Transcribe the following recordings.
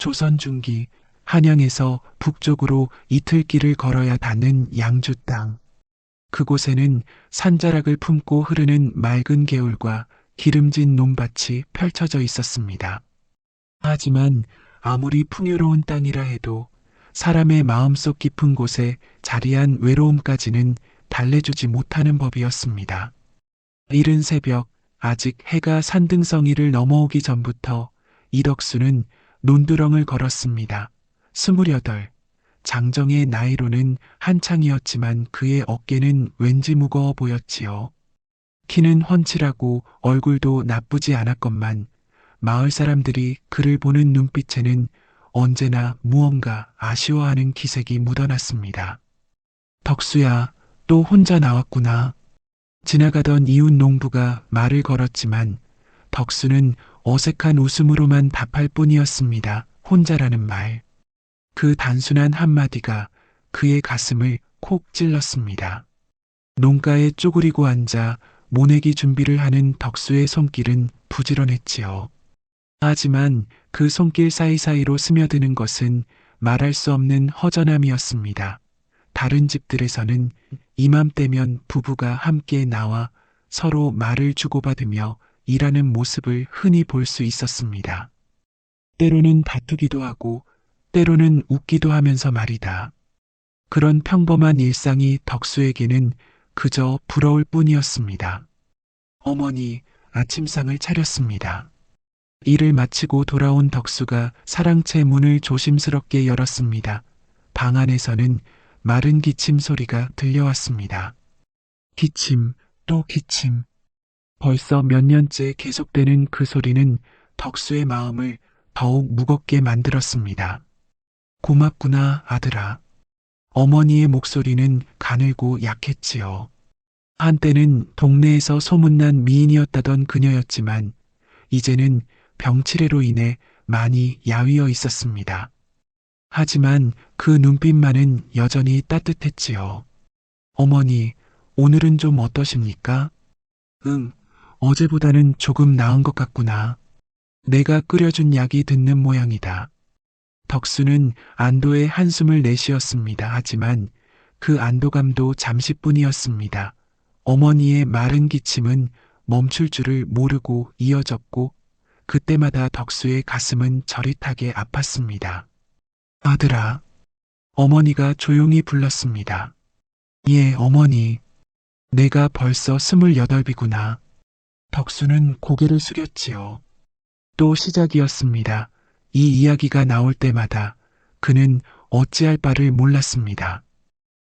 조선 중기 한양에서 북쪽으로 이틀길을 걸어야 닿는 양주 땅. 그곳에는 산자락을 품고 흐르는 맑은 개울과 기름진 논밭이 펼쳐져 있었습니다. 하지만 아무리 풍요로운 땅이라 해도 사람의 마음속 깊은 곳에 자리한 외로움까지는 달래주지 못하는 법이었습니다. 이른 새벽, 아직 해가 산등성이를 넘어오기 전부터 이덕수는 논두렁을 걸었습니다. 28. 장정의 나이로는 한창이었지만 그의 어깨는 왠지 무거워 보였지요. 키는 훤칠하고 얼굴도 나쁘지 않았건만 마을 사람들이 그를 보는 눈빛에는 언제나 무언가 아쉬워하는 기색이 묻어났습니다. 덕수야, 또 혼자 나왔구나. 지나가던 이웃 농부가 말을 걸었지만 덕수는 어색한 웃음으로만 답할 뿐이었습니다. 혼자라는 말. 그 단순한 한마디가 그의 가슴을 콕 찔렀습니다. 농가에 쪼그리고 앉아 모내기 준비를 하는 덕수의 손길은 부지런했지요. 하지만 그 손길 사이사이로 스며드는 것은 말할 수 없는 허전함이었습니다. 다른 집들에서는 이맘때면 부부가 함께 나와 서로 말을 주고받으며 일하는 모습을 흔히 볼 수 있었습니다. 때로는 다투기도 하고 때로는 웃기도 하면서 말이다. 그런 평범한 일상이 덕수에게는 그저 부러울 뿐이었습니다. 어머니, 아침상을 차렸습니다. 일을 마치고 돌아온 덕수가 사랑채 문을 조심스럽게 열었습니다. 방 안에서는 마른 기침 소리가 들려왔습니다. 기침, 또 기침. 벌써 몇 년째 계속되는 그 소리는 덕수의 마음을 더욱 무겁게 만들었습니다. 고맙구나, 아들아. 어머니의 목소리는 가늘고 약했지요. 한때는 동네에서 소문난 미인이었다던 그녀였지만 이제는 병치레로 인해 많이 야위어 있었습니다. 하지만 그 눈빛만은 여전히 따뜻했지요. 어머니, 오늘은 좀 어떠십니까? 어제보다는 조금 나은 것 같구나. 내가 끓여준 약이 듣는 모양이다. 덕수는 안도의 한숨을 내쉬었습니다. 하지만 그 안도감도 잠시뿐이었습니다. 어머니의 마른 기침은 멈출 줄을 모르고 이어졌고 그때마다 덕수의 가슴은 저릿하게 아팠습니다. 아들아. 어머니가 조용히 불렀습니다. 예, 어머니. 내가 벌써 28이구나. 덕수는 고개를 숙였지요. 또 시작이었습니다. 이 이야기가 나올 때마다 그는 어찌할 바를 몰랐습니다.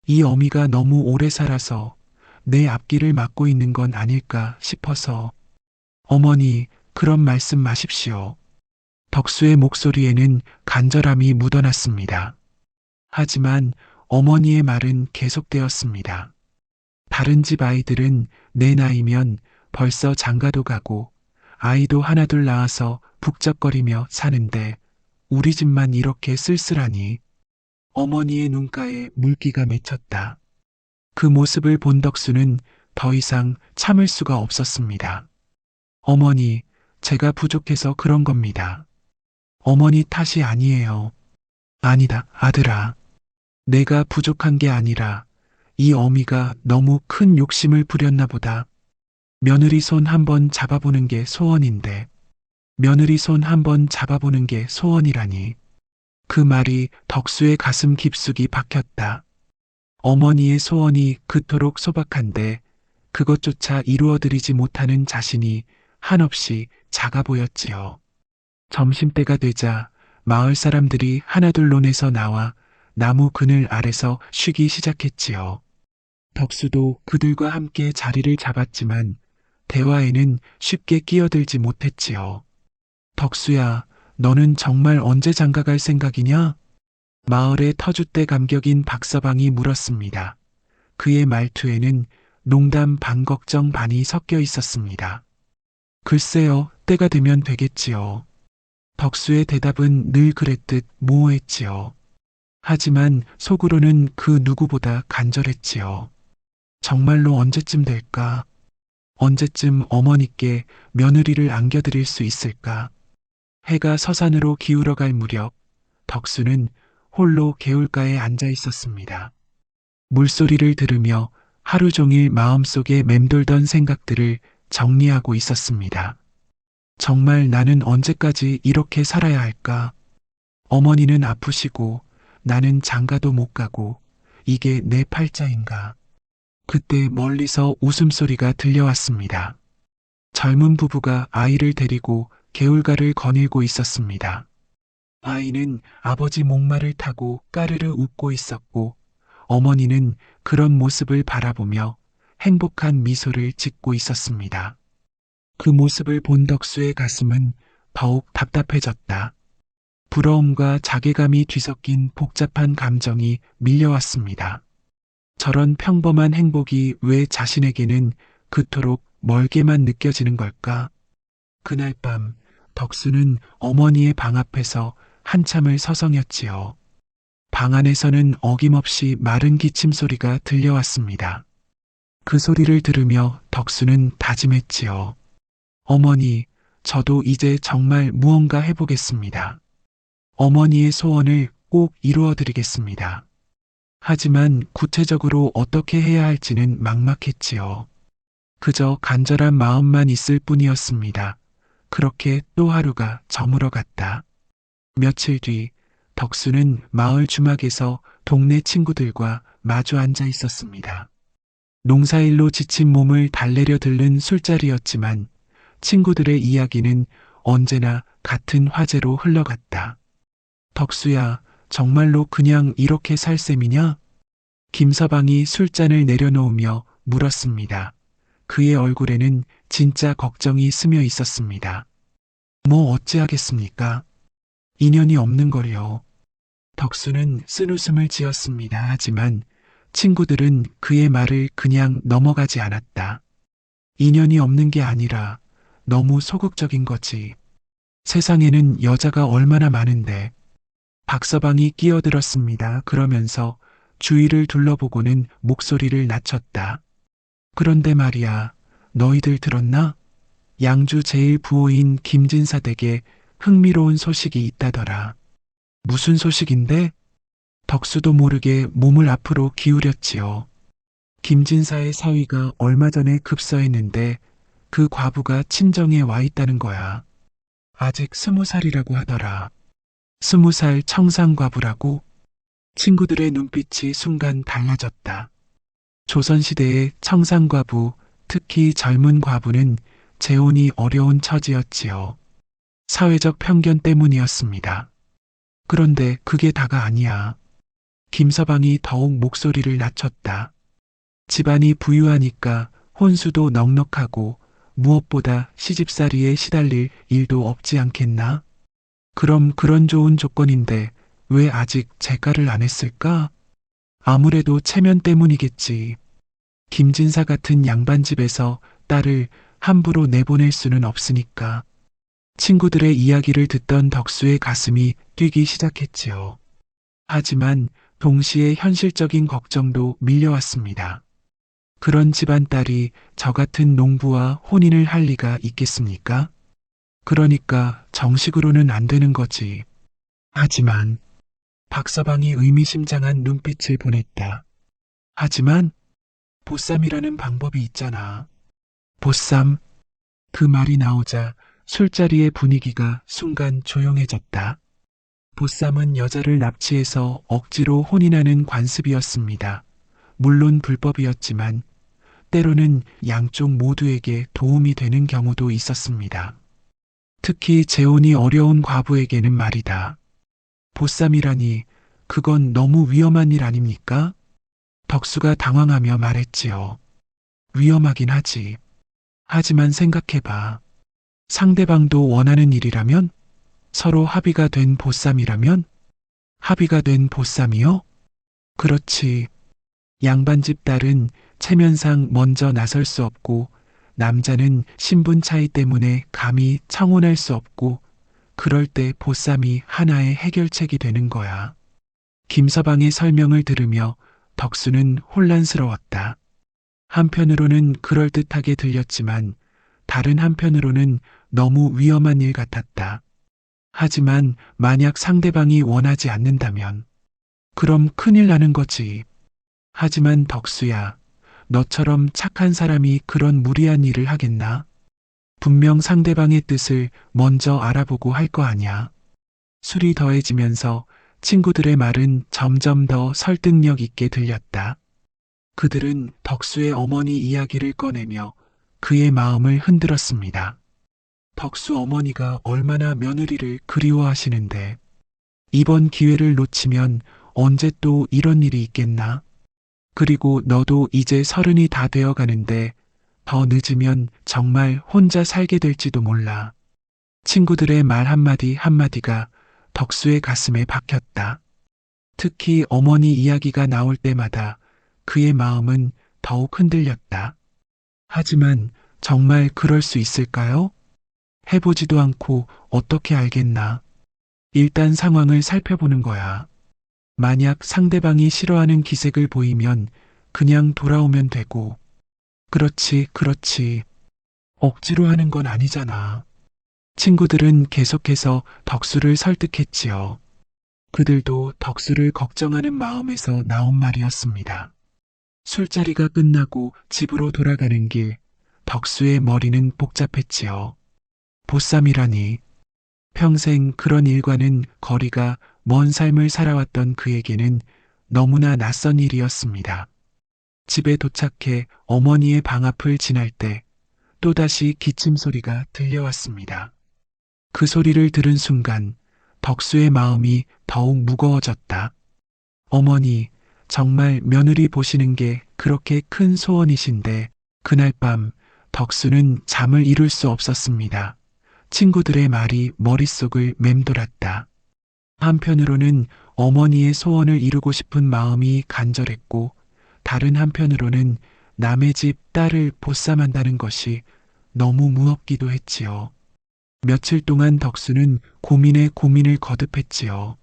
이 어미가 너무 오래 살아서 내 앞길을 막고 있는 건 아닐까 싶어서. 어머니, 그런 말씀 마십시오. 덕수의 목소리에는 간절함이 묻어났습니다. 하지만 어머니의 말은 계속되었습니다. 다른 집 아이들은 내 나이면 벌써 장가도 가고 아이도 하나둘 낳아서 북적거리며 사는데 우리 집만 이렇게 쓸쓸하니. 어머니의 눈가에 물기가 맺혔다. 그 모습을 본 덕수는 더 이상 참을 수가 없었습니다. 어머니, 제가 부족해서 그런 겁니다. 어머니 탓이 아니에요. 아니다, 아들아. 내가 부족한 게 아니라 이 어미가 너무 큰 욕심을 부렸나 보다. 며느리 손 한번 잡아보는 게 소원인데. 며느리 손 한번 잡아보는 게 소원이라니. 그 말이 덕수의 가슴 깊숙이 박혔다. 어머니의 소원이 그토록 소박한데 그것조차 이루어드리지 못하는 자신이 한없이 작아 보였지요. 점심때가 되자 마을 사람들이 하나둘 논에서 나와 나무 그늘 아래서 쉬기 시작했지요. 덕수도 그들과 함께 자리를 잡았지만 대화에는 쉽게 끼어들지 못했지요. 덕수야, 너는 정말 언제 장가갈 생각이냐? 마을의 터줏대 감격인 박서방이 물었습니다. 그의 말투에는 농담 반 걱정 반이 섞여 있었습니다. 글쎄요, 때가 되면 되겠지요. 덕수의 대답은 늘 그랬듯 모호했지요. 하지만 속으로는 그 누구보다 간절했지요. 정말로 언제쯤 될까? 언제쯤 어머니께 며느리를 안겨드릴 수 있을까? 해가 서산으로 기울어갈 무렵 덕수는 홀로 개울가에 앉아 있었습니다. 물소리를 들으며 하루 종일 마음속에 맴돌던 생각들을 정리하고 있었습니다. 정말 나는 언제까지 이렇게 살아야 할까? 어머니는 아프시고 나는 장가도 못 가고 이게 내 팔자인가? 그때 멀리서 웃음소리가 들려왔습니다. 젊은 부부가 아이를 데리고 개울가를 거닐고 있었습니다. 아이는 아버지 목마를 타고 까르르 웃고 있었고 어머니는 그런 모습을 바라보며 행복한 미소를 짓고 있었습니다. 그 모습을 본 덕수의 가슴은 더욱 답답해졌다. 부러움과 자괴감이 뒤섞인 복잡한 감정이 밀려왔습니다. 저런 평범한 행복이 왜 자신에게는 그토록 멀게만 느껴지는 걸까? 그날 밤 덕수는 어머니의 방 앞에서 한참을 서성였지요. 방 안에서는 어김없이 마른 기침 소리가 들려왔습니다. 그 소리를 들으며 덕수는 다짐했지요. 어머니, 저도 이제 정말 무언가 해보겠습니다. 어머니의 소원을 꼭 이루어드리겠습니다. 하지만 구체적으로 어떻게 해야 할지는 막막했지요. 그저 간절한 마음만 있을 뿐이었습니다. 그렇게 또 하루가 저물어갔다. 며칠 뒤 덕수는 마을 주막에서 동네 친구들과 마주 앉아 있었습니다. 농사일로 지친 몸을 달래려 들른 술자리였지만 친구들의 이야기는 언제나 같은 화제로 흘러갔다. 덕수야, 정말로 그냥 이렇게 살 셈이냐? 김서방이 술잔을 내려놓으며 물었습니다. 그의 얼굴에는 진짜 걱정이 스며 있었습니다. 뭐 어찌하겠습니까? 인연이 없는 거요. 덕수는 쓴웃음을 지었습니다. 하지만 친구들은 그의 말을 그냥 넘어가지 않았다. 인연이 없는 게 아니라 너무 소극적인 거지. 세상에는 여자가 얼마나 많은데. 박서방이 끼어들었습니다. 그러면서 주위를 둘러보고는 목소리를 낮췄다. 그런데 말이야, 너희들 들었나? 양주 제일 부호인 김진사 댁에 흥미로운 소식이 있다더라. 무슨 소식인데? 덕수도 모르게 몸을 앞으로 기울였지요. 김진사의 사위가 얼마 전에 급서했는데 그 과부가 친정에 와 있다는 거야. 아직 20살이라고 하더라. 20살 청상과부라고? 친구들의 눈빛이 순간 달라졌다. 조선시대의 청상과부, 특히 젊은 과부는 재혼이 어려운 처지였지요. 사회적 편견 때문이었습니다. 그런데 그게 다가 아니야. 김서방이 더욱 목소리를 낮췄다. 집안이 부유하니까 혼수도 넉넉하고 무엇보다 시집살이에 시달릴 일도 없지 않겠나? 그럼 그런 좋은 조건인데 왜 아직 재가를 안 했을까? 아무래도 체면 때문이겠지. 김진사 같은 양반집에서 딸을 함부로 내보낼 수는 없으니까. 친구들의 이야기를 듣던 덕수의 가슴이 뛰기 시작했지요. 하지만 동시에 현실적인 걱정도 밀려왔습니다. 그런 집안 딸이 저 같은 농부와 혼인을 할 리가 있겠습니까? 그러니까 정식으로는 안 되는 거지. 하지만 박서방이 의미심장한 눈빛을 보냈다. 하지만 보쌈이라는 방법이 있잖아. 보쌈. 그 말이 나오자 술자리의 분위기가 순간 조용해졌다. 보쌈은 여자를 납치해서 억지로 혼인하는 관습이었습니다. 물론 불법이었지만 때로는 양쪽 모두에게 도움이 되는 경우도 있었습니다. 특히 재혼이 어려운 과부에게는 말이다. 보쌈이라니 그건 너무 위험한 일 아닙니까? 덕수가 당황하며 말했지요. 위험하긴 하지. 하지만 생각해봐. 상대방도 원하는 일이라면? 서로 합의가 된 보쌈이라면? 합의가 된 보쌈이요? 그렇지. 양반집 딸은 체면상 먼저 나설 수 없고 남자는 신분 차이 때문에 감히 청혼할 수 없고 그럴 때 보쌈이 하나의 해결책이 되는 거야. 김서방의 설명을 들으며 덕수는 혼란스러웠다. 한편으로는 그럴듯하게 들렸지만 다른 한편으로는 너무 위험한 일 같았다. 하지만 만약 상대방이 원하지 않는다면 그럼 큰일 나는 거지. 하지만 덕수야, 너처럼 착한 사람이 그런 무리한 일을 하겠나? 분명 상대방의 뜻을 먼저 알아보고 할 거 아냐. 술이 더해지면서 친구들의 말은 점점 더 설득력 있게 들렸다. 그들은 덕수의 어머니 이야기를 꺼내며 그의 마음을 흔들었습니다. 덕수 어머니가 얼마나 며느리를 그리워하시는데 이번 기회를 놓치면 언제 또 이런 일이 있겠나? 그리고 너도 이제 30이 다 되어 가는데 더 늦으면 정말 혼자 살게 될지도 몰라. 친구들의 말 한마디 한마디가 덕수의 가슴에 박혔다. 특히 어머니 이야기가 나올 때마다 그의 마음은 더욱 흔들렸다. 하지만 정말 그럴 수 있을까요? 해보지도 않고 어떻게 알겠나. 일단 상황을 살펴보는 거야. 만약 상대방이 싫어하는 기색을 보이면 그냥 돌아오면 되고. 그렇지, 그렇지. 억지로 하는 건 아니잖아. 친구들은 계속해서 덕수를 설득했지요. 그들도 덕수를 걱정하는 마음에서 나온 말이었습니다. 술자리가 끝나고 집으로 돌아가는 길, 덕수의 머리는 복잡했지요. 보쌈이라니. 평생 그런 일과는 거리가 먼 삶을 살아왔던 그에게는 너무나 낯선 일이었습니다. 집에 도착해 어머니의 방 앞을 지날 때 또다시 기침 소리가 들려왔습니다. 그 소리를 들은 순간 덕수의 마음이 더욱 무거워졌다. 어머니, 정말 며느리 보시는 게 그렇게 큰 소원이신데 그날 밤 덕수는 잠을 이룰 수 없었습니다. 친구들의 말이 머릿속을 맴돌았다. 한편으로는 어머니의 소원을 이루고 싶은 마음이 간절했고 다른 한편으로는 남의 집 딸을 보쌈한다는 것이 너무 무겁기도 했지요. 며칠 동안 덕수는 고민에 고민을 거듭했지요.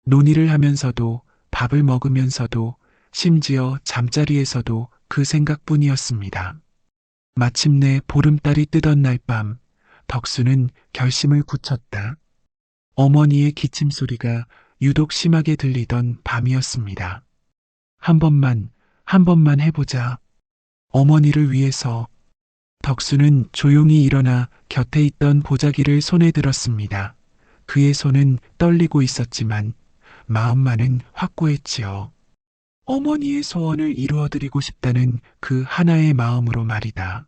논의를 하면서도 밥을 먹으면서도 심지어 잠자리에서도 그 생각뿐이었습니다. 마침내 보름달이 뜨던 날 밤 덕수는 결심을 굳혔다. 어머니의 기침 소리가 유독 심하게 들리던 밤이었습니다. 한 번만 해보자. 어머니를 위해서. 덕수는 조용히 일어나 곁에 있던 보자기를 손에 들었습니다. 그의 손은 떨리고 있었지만 마음만은 확고했지요. 어머니의 소원을 이루어드리고 싶다는 그 하나의 마음으로 말이다.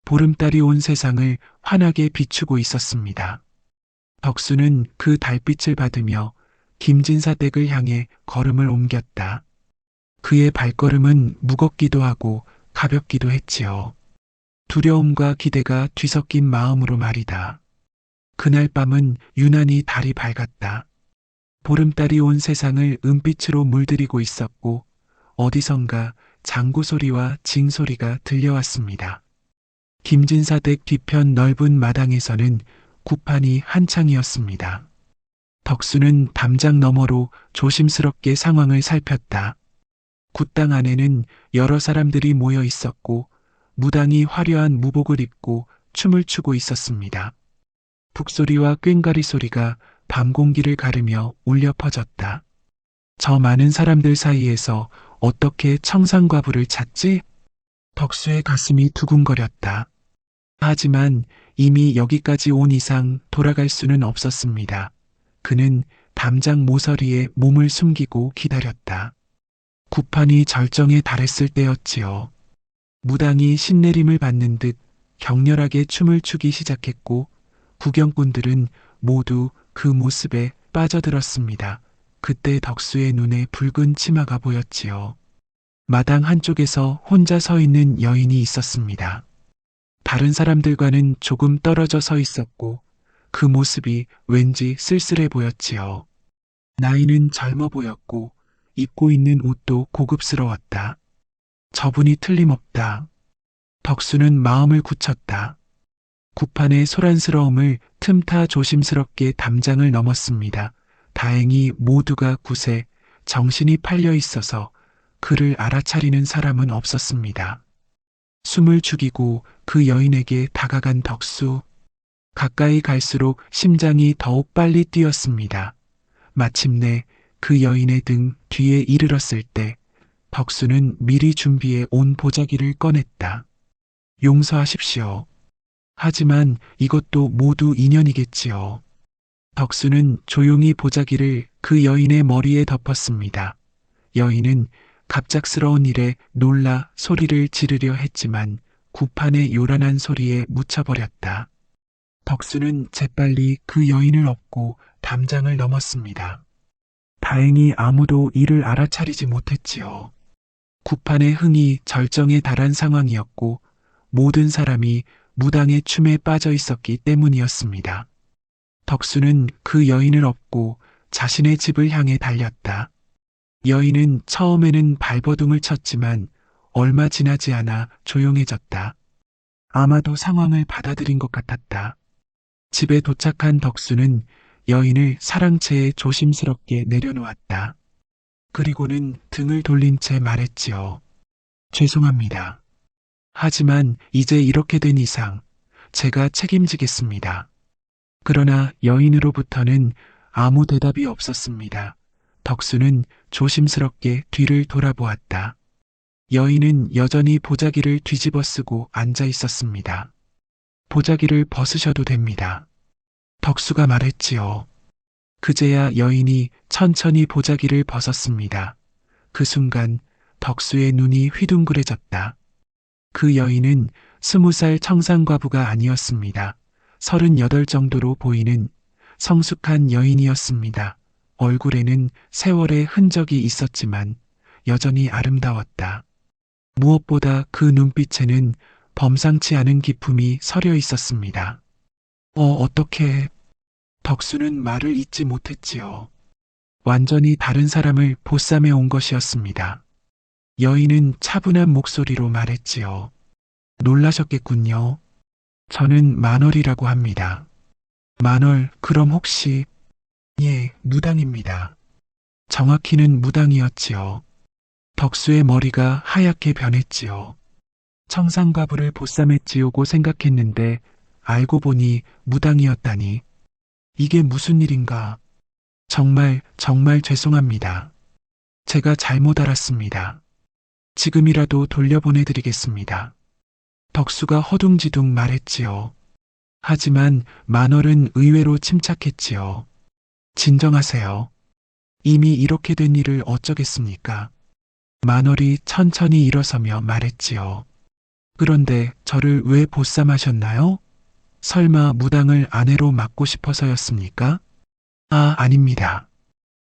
보름달이 온 세상을 환하게 비추고 있었습니다. 덕수는 그 달빛을 받으며 김진사 댁을 향해 걸음을 옮겼다. 그의 발걸음은 무겁기도 하고 가볍기도 했지요. 두려움과 기대가 뒤섞인 마음으로 말이다. 그날 밤은 유난히 달이 밝았다. 보름달이 온 세상을 은빛으로 물들이고 있었고 어디선가 장구 소리와 징 소리가 들려왔습니다. 김진사 댁 뒤편 넓은 마당에서는 구판이 한창이었습니다. 덕수는 담장 너머로 조심스럽게 상황을 살폈다. 굿당 안에는 여러 사람들이 모여 있었고 무당이 화려한 무복을 입고 춤을 추고 있었습니다. 북소리와 꽹과리 소리가 밤 공기를 가르며 울려 퍼졌다. 저 많은 사람들 사이에서 어떻게 청상과부를 찾지? 덕수의 가슴이 두근거렸다. 하지만 이미 여기까지 온 이상 돌아갈 수는 없었습니다. 그는 담장 모서리에 몸을 숨기고 기다렸다. 구판이 절정에 달했을 때였지요. 무당이 신내림을 받는 듯 격렬하게 춤을 추기 시작했고 구경꾼들은 모두 그 모습에 빠져들었습니다. 그때 덕수의 눈에 붉은 치마가 보였지요. 마당 한쪽에서 혼자 서 있는 여인이 있었습니다. 다른 사람들과는 조금 떨어져 서 있었고 그 모습이 왠지 쓸쓸해 보였지요. 나이는 젊어 보였고 입고 있는 옷도 고급스러웠다. 저분이 틀림없다. 덕수는 마음을 굳혔다. 구판의 소란스러움을 틈타 조심스럽게 담장을 넘었습니다. 다행히 모두가 굿에 정신이 팔려 있어서 그를 알아차리는 사람은 없었습니다. 숨을 죽이고 그 여인에게 다가간 덕수. 가까이 갈수록 심장이 더욱 빨리 뛰었습니다. 마침내 그 여인의 등 뒤에 이르렀을 때 덕수는 미리 준비해 온 보자기를 꺼냈다. 용서하십시오. 하지만 이것도 모두 인연이겠지요. 덕수는 조용히 보자기를 그 여인의 머리에 덮었습니다. 여인은 갑작스러운 일에 놀라 소리를 지르려 했지만 구판의 요란한 소리에 묻혀버렸다. 덕수는 재빨리 그 여인을 업고 담장을 넘었습니다. 다행히 아무도 이를 알아차리지 못했지요. 구판의 흥이 절정에 달한 상황이었고 모든 사람이 무당의 춤에 빠져 있었기 때문이었습니다. 덕수는 그 여인을 업고 자신의 집을 향해 달렸다. 여인은 처음에는 발버둥을 쳤지만 얼마 지나지 않아 조용해졌다. 아마도 상황을 받아들인 것 같았다. 집에 도착한 덕수는 여인을 사랑채에 조심스럽게 내려놓았다. 그리고는 등을 돌린 채 말했지요. 죄송합니다. 하지만 이제 이렇게 된 이상 제가 책임지겠습니다. 그러나 여인으로부터는 아무 대답이 없었습니다. 덕수는 조심스럽게 뒤를 돌아보았다. 여인은 여전히 보자기를 뒤집어 쓰고 앉아 있었습니다. 보자기를 벗으셔도 됩니다. 덕수가 말했지요. 그제야 여인이 천천히 보자기를 벗었습니다. 그 순간 덕수의 눈이 휘둥그레졌다. 그 여인은 20살 청산과부가 아니었습니다. 38 정도로 보이는 성숙한 여인이었습니다. 얼굴에는 세월의 흔적이 있었지만 여전히 아름다웠다. 무엇보다 그 눈빛에는 범상치 않은 기품이 서려 있었습니다. 어떻게... 덕수는 말을 잇지 못했지요. 완전히 다른 사람을 보쌈해 온 것이었습니다. 여인은 차분한 목소리로 말했지요. 놀라셨겠군요. 저는 만월이라고 합니다. 만월, 그럼 혹시... 예, 무당입니다. 정확히는 무당이었지요. 덕수의 머리가 하얗게 변했지요. 청산과부를 보쌈해 지우고 생각했는데 알고 보니 무당이었다니. 이게 무슨 일인가. 정말 죄송합니다. 제가 잘못 알았습니다. 지금이라도 돌려보내드리겠습니다. 덕수가 허둥지둥 말했지요. 하지만 만월은 의외로 침착했지요. 진정하세요. 이미 이렇게 된 일을 어쩌겠습니까? 만월이 천천히 일어서며 말했지요. 그런데 저를 왜 보쌈하셨나요? 설마 무당을 아내로 맡고 싶어서였습니까? 아닙니다.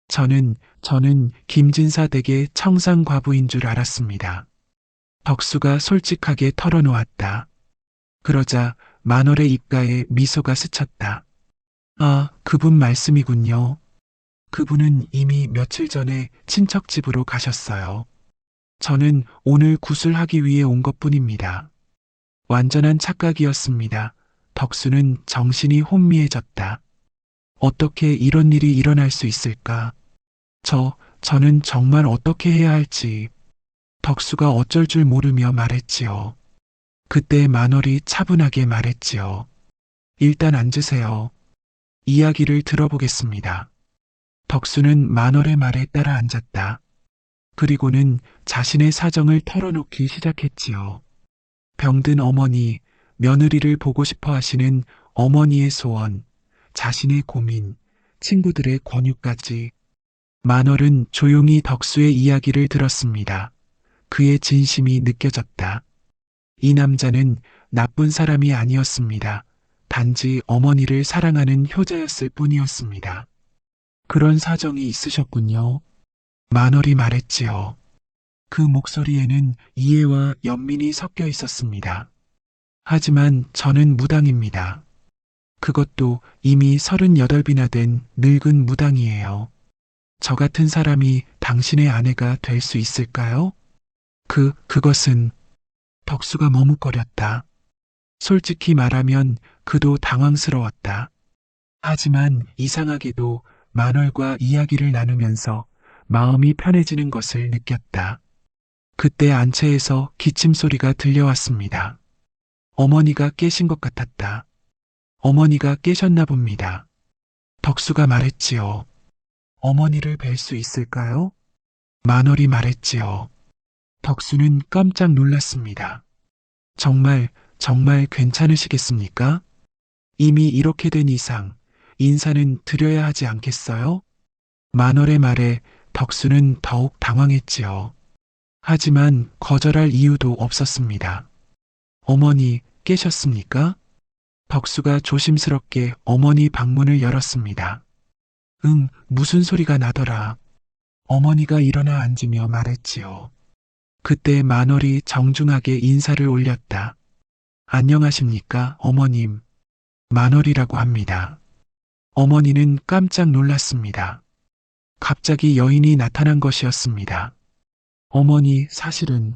저는 김진사 댁의 청산과부인 줄 알았습니다. 덕수가 솔직하게 털어놓았다. 그러자 만월의 입가에 미소가 스쳤다. 그분 말씀이군요. 그분은 이미 며칠 전에 친척 집으로 가셨어요. 저는 오늘 구슬하기 위해 온 것뿐입니다. 완전한 착각이었습니다. 덕수는 정신이 혼미해졌다. 어떻게 이런 일이 일어날 수 있을까? 저는 정말 어떻게 해야 할지. 덕수가 어쩔 줄 모르며 말했지요. 그때 만월이 차분하게 말했지요. 일단 앉으세요. 이야기를 들어보겠습니다. 덕수는 만월의 말에 따라 앉았다. 그리고는 자신의 사정을 털어놓기 시작했지요. 병든 어머니, 며느리를 보고 싶어 하시는 어머니의 소원, 자신의 고민, 친구들의 권유까지. 만월은 조용히 덕수의 이야기를 들었습니다. 그의 진심이 느껴졌다. 이 남자는 나쁜 사람이 아니었습니다. 단지 어머니를 사랑하는 효자였을 뿐이었습니다. 그런 사정이 있으셨군요. 만월이 말했지요. 그 목소리에는 이해와 연민이 섞여 있었습니다. 하지만 저는 무당입니다. 그것도 이미 38이나 된 늙은 무당이에요. 저 같은 사람이 당신의 아내가 될 수 있을까요? 그것은... 덕수가 머뭇거렸다. 솔직히 말하면 그도 당황스러웠다. 하지만 이상하게도 만월과 이야기를 나누면서 마음이 편해지는 것을 느꼈다. 그때 안채에서 기침 소리가 들려왔습니다. 어머니가 깨신 것 같았다. 어머니가 깨셨나 봅니다. 덕수가 말했지요. 어머니를 뵐 수 있을까요? 만월이 말했지요. 덕수는 깜짝 놀랐습니다. 정말 괜찮으시겠습니까? 이미 이렇게 된 이상 인사는 드려야 하지 않겠어요? 만월의 말에 덕수는 더욱 당황했지요. 하지만 거절할 이유도 없었습니다. 어머니 깨셨습니까? 덕수가 조심스럽게 어머니 방문을 열었습니다. 응, 무슨 소리가 나더라. 어머니가 일어나 앉으며 말했지요. 그때 만월이 정중하게 인사를 올렸다. 안녕하십니까, 어머님. 만월이라고 합니다. 어머니는 깜짝 놀랐습니다. 갑자기 여인이 나타난 것이었습니다. 어머니, 사실은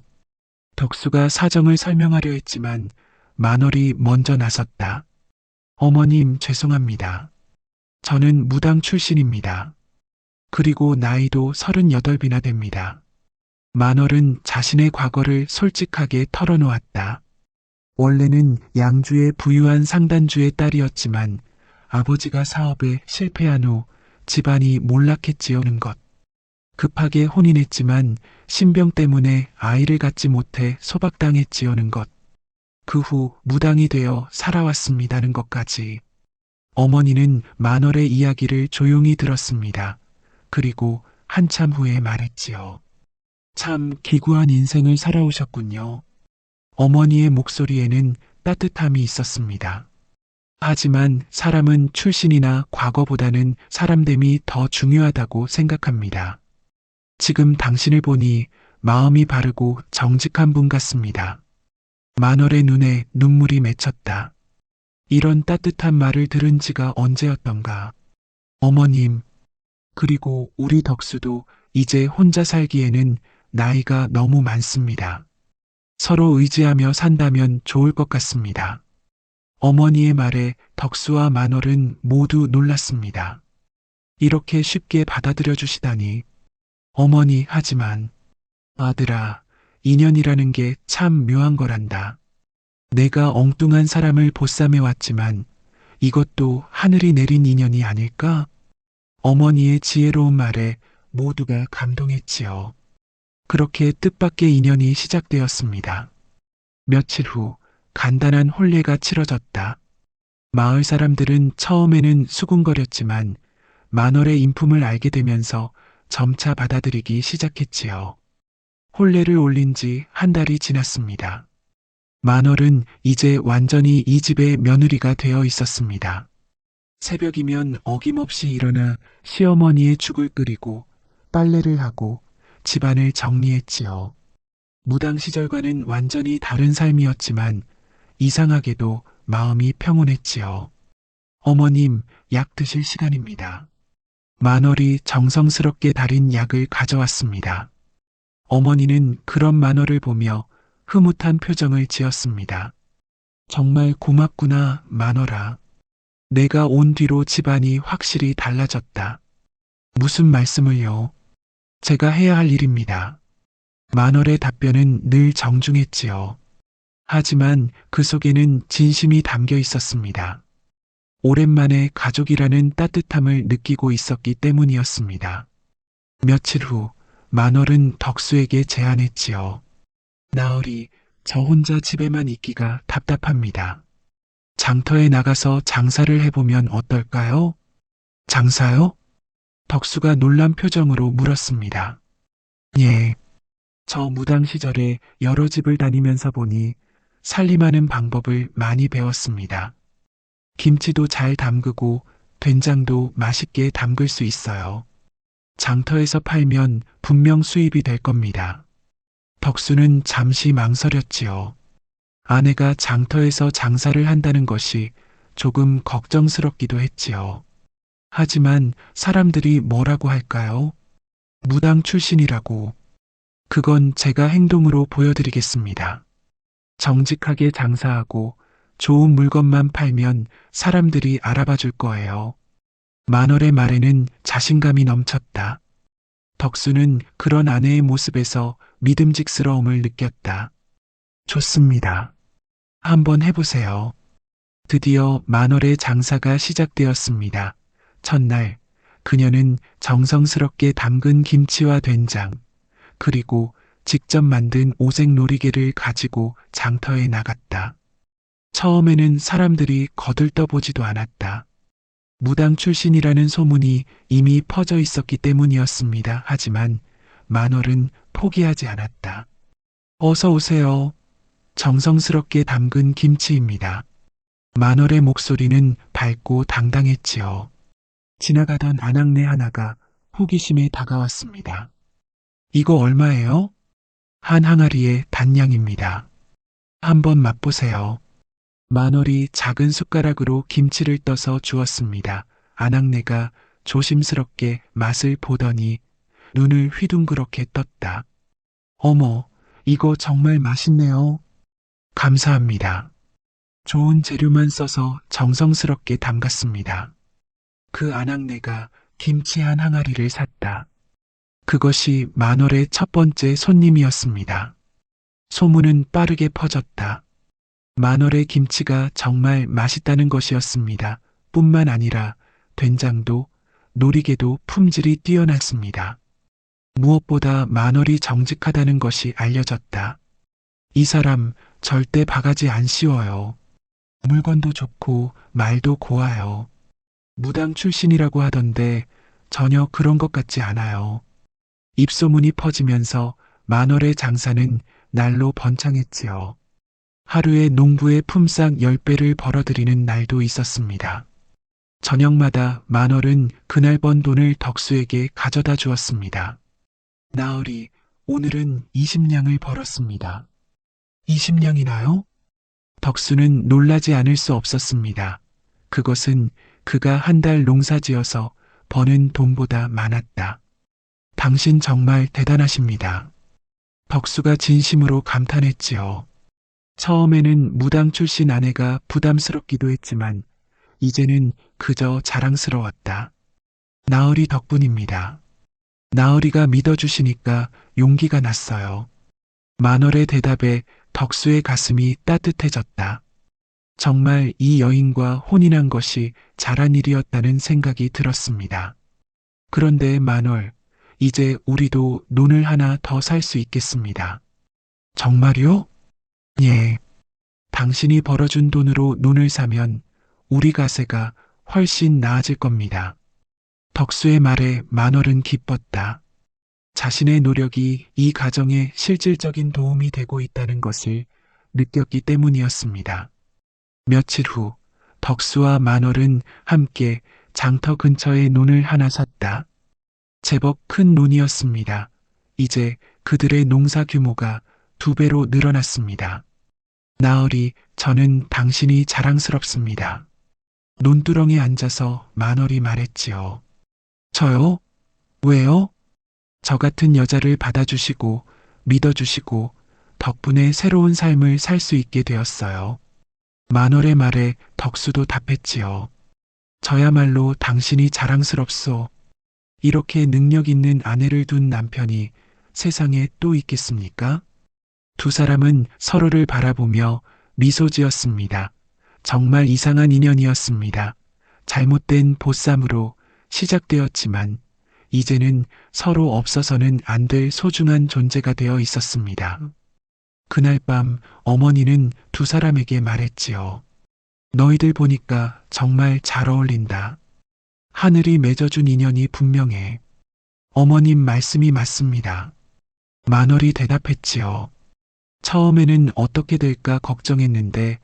덕수가 사정을 설명하려 했지만 만월이 먼저 나섰다. 어머님, 죄송합니다. 저는 무당 출신입니다. 그리고 나이도 38이나 됩니다. 만월은 자신의 과거를 솔직하게 털어놓았다. 원래는 양주의 부유한 상단주의 딸이었지만 아버지가 사업에 실패한 후 집안이 몰락했지요는 것. 급하게 혼인했지만 신병 때문에 아이를 갖지 못해 소박당했지요는 것. 그 후 무당이 되어 살아왔습니다는 것까지. 어머니는 만월의 이야기를 조용히 들었습니다. 그리고 한참 후에 말했지요. 참 기구한 인생을 살아오셨군요. 어머니의 목소리에는 따뜻함이 있었습니다. 하지만 사람은 출신이나 과거보다는 사람됨이 더 중요하다고 생각합니다. 지금 당신을 보니 마음이 바르고 정직한 분 같습니다. 만월의 눈에 눈물이 맺혔다. 이런 따뜻한 말을 들은 지가 언제였던가. 어머님, 그리고 우리 덕수도 이제 혼자 살기에는 나이가 너무 많습니다. 서로 의지하며 산다면 좋을 것 같습니다. 어머니의 말에 덕수와 만월은 모두 놀랐습니다. 이렇게 쉽게 받아들여 주시다니. 어머니, 하지만 아들아, 인연이라는 게 참 묘한 거란다. 내가 엉뚱한 사람을 보쌈해 왔지만 이것도 하늘이 내린 인연이 아닐까? 어머니의 지혜로운 말에 모두가 감동했지요. 그렇게 뜻밖의 인연이 시작되었습니다. 며칠 후 간단한 혼례가 치러졌다. 마을 사람들은 처음에는 수군거렸지만 만월의 인품을 알게 되면서 점차 받아들이기 시작했지요. 혼례를 올린 지 한 달이 지났습니다. 만월은 이제 완전히 이 집의 며느리가 되어 있었습니다. 새벽이면 어김없이 일어나 시어머니의 죽을 끓이고 빨래를 하고 집안을 정리했지요. 무당 시절과는 완전히 다른 삶이었지만 이상하게도 마음이 평온했지요. 어머님, 약 드실 시간입니다. 만월이 정성스럽게 달인 약을 가져왔습니다. 어머니는 그런 만월을 보며 흐뭇한 표정을 지었습니다. 정말 고맙구나, 만월아. 내가 온 뒤로 집안이 확실히 달라졌다. 무슨 말씀을요? 제가 해야 할 일입니다. 만월의 답변은 늘 정중했지요. 하지만 그 속에는 진심이 담겨 있었습니다. 오랜만에 가족이라는 따뜻함을 느끼고 있었기 때문이었습니다. 며칠 후 만월은 덕수에게 제안했지요. 나으리, 저 혼자 집에만 있기가 답답합니다. 장터에 나가서 장사를 해보면 어떨까요? 장사요? 덕수가 놀란 표정으로 물었습니다. 예. 저 무당 시절에 여러 집을 다니면서 보니 살림하는 방법을 많이 배웠습니다. 김치도 잘 담그고 된장도 맛있게 담글 수 있어요. 장터에서 팔면 분명 수입이 될 겁니다. 덕수는 잠시 망설였지요. 아내가 장터에서 장사를 한다는 것이 조금 걱정스럽기도 했지요. 하지만 사람들이 뭐라고 할까요? 무당 출신이라고. 그건 제가 행동으로 보여드리겠습니다. 정직하게 장사하고 좋은 물건만 팔면 사람들이 알아봐 줄 거예요. 만월의 말에는 자신감이 넘쳤다. 덕수는 그런 아내의 모습에서 믿음직스러움을 느꼈다. 좋습니다. 한번 해보세요. 드디어 만월의 장사가 시작되었습니다. 첫날, 그녀는 정성스럽게 담근 김치와 된장, 그리고 직접 만든 오색 놀이개를 가지고 장터에 나갔다. 처음에는 사람들이 거들떠보지도 않았다. 무당 출신이라는 소문이 이미 퍼져 있었기 때문이었습니다. 하지만 만월은 포기하지 않았다. 어서 오세요. 정성스럽게 담근 김치입니다. 만월의 목소리는 밝고 당당했지요. 지나가던 아낙네 하나가 호기심에 다가왔습니다. 이거 얼마예요? 한 항아리의 단량입니다. 한번 맛보세요. 만월이 작은 숟가락으로 김치를 떠서 주었습니다. 아낙네가 조심스럽게 맛을 보더니 눈을 휘둥그렇게 떴다. 어머, 이거 정말 맛있네요. 감사합니다. 좋은 재료만 써서 정성스럽게 담갔습니다. 그 아낙네가 김치 한 항아리를 샀다. 그것이 만월의 첫 번째 손님이었습니다. 소문은 빠르게 퍼졌다. 만월의 김치가 정말 맛있다는 것이었습니다. 뿐만 아니라 된장도 놀이개도 품질이 뛰어났습니다. 무엇보다 만월이 정직하다는 것이 알려졌다. 이 사람 절대 바가지 안 씌워요. 물건도 좋고 말도 고와요. 무당 출신이라고 하던데 전혀 그런 것 같지 않아요. 입소문이 퍼지면서 만월의 장사는 날로 번창했지요. 하루에 농부의 품삯 10배를 벌어들이는 날도 있었습니다. 저녁마다 만월은 그날 번 돈을 덕수에게 가져다 주었습니다. 나으리, 오늘은 20냥을 벌었습니다. 20냥이나요? 덕수는 놀라지 않을 수 없었습니다. 그것은 그가 한 달 농사지어서 버는 돈보다 많았다. 당신 정말 대단하십니다. 덕수가 진심으로 감탄했지요. 처음에는 무당 출신 아내가 부담스럽기도 했지만 이제는 그저 자랑스러웠다. 나으리 덕분입니다. 나으리가 믿어주시니까 용기가 났어요. 만월의 대답에 덕수의 가슴이 따뜻해졌다. 정말 이 여인과 혼인한 것이 잘한 일이었다는 생각이 들었습니다. 그런데 만월, 이제 우리도 논을 하나 더 살 수 있겠습니다. 정말요? 예. 당신이 벌어준 돈으로 논을 사면 우리 가세가 훨씬 나아질 겁니다. 덕수의 말에 만월은 기뻤다. 자신의 노력이 이 가정에 실질적인 도움이 되고 있다는 것을 느꼈기 때문이었습니다. 며칠 후 덕수와 만월은 함께 장터 근처에 논을 하나 샀다. 제법 큰 논이었습니다. 이제 그들의 농사 규모가 2배로 늘어났습니다. 나으리, 저는 당신이 자랑스럽습니다. 논두렁에 앉아서 만월이 말했지요. 저요? 왜요? 저 같은 여자를 받아주시고 믿어주시고 덕분에 새로운 삶을 살 수 있게 되었어요. 만월의 말에 덕수도 답했지요. 저야말로 당신이 자랑스럽소. 이렇게 능력 있는 아내를 둔 남편이 세상에 또 있겠습니까? 두 사람은 서로를 바라보며 미소 지었습니다. 정말 이상한 인연이었습니다. 잘못된 보쌈으로 시작되었지만 이제는 서로 없어서는 안 될 소중한 존재가 되어 있었습니다. 그날 밤 어머니는 두 사람에게 말했지요. 너희들 보니까 정말 잘 어울린다. 하늘이 맺어준 인연이 분명해. 어머님 말씀이 맞습니다. 만월이 대답했지요. 처음에는 어떻게 될까 걱정했는데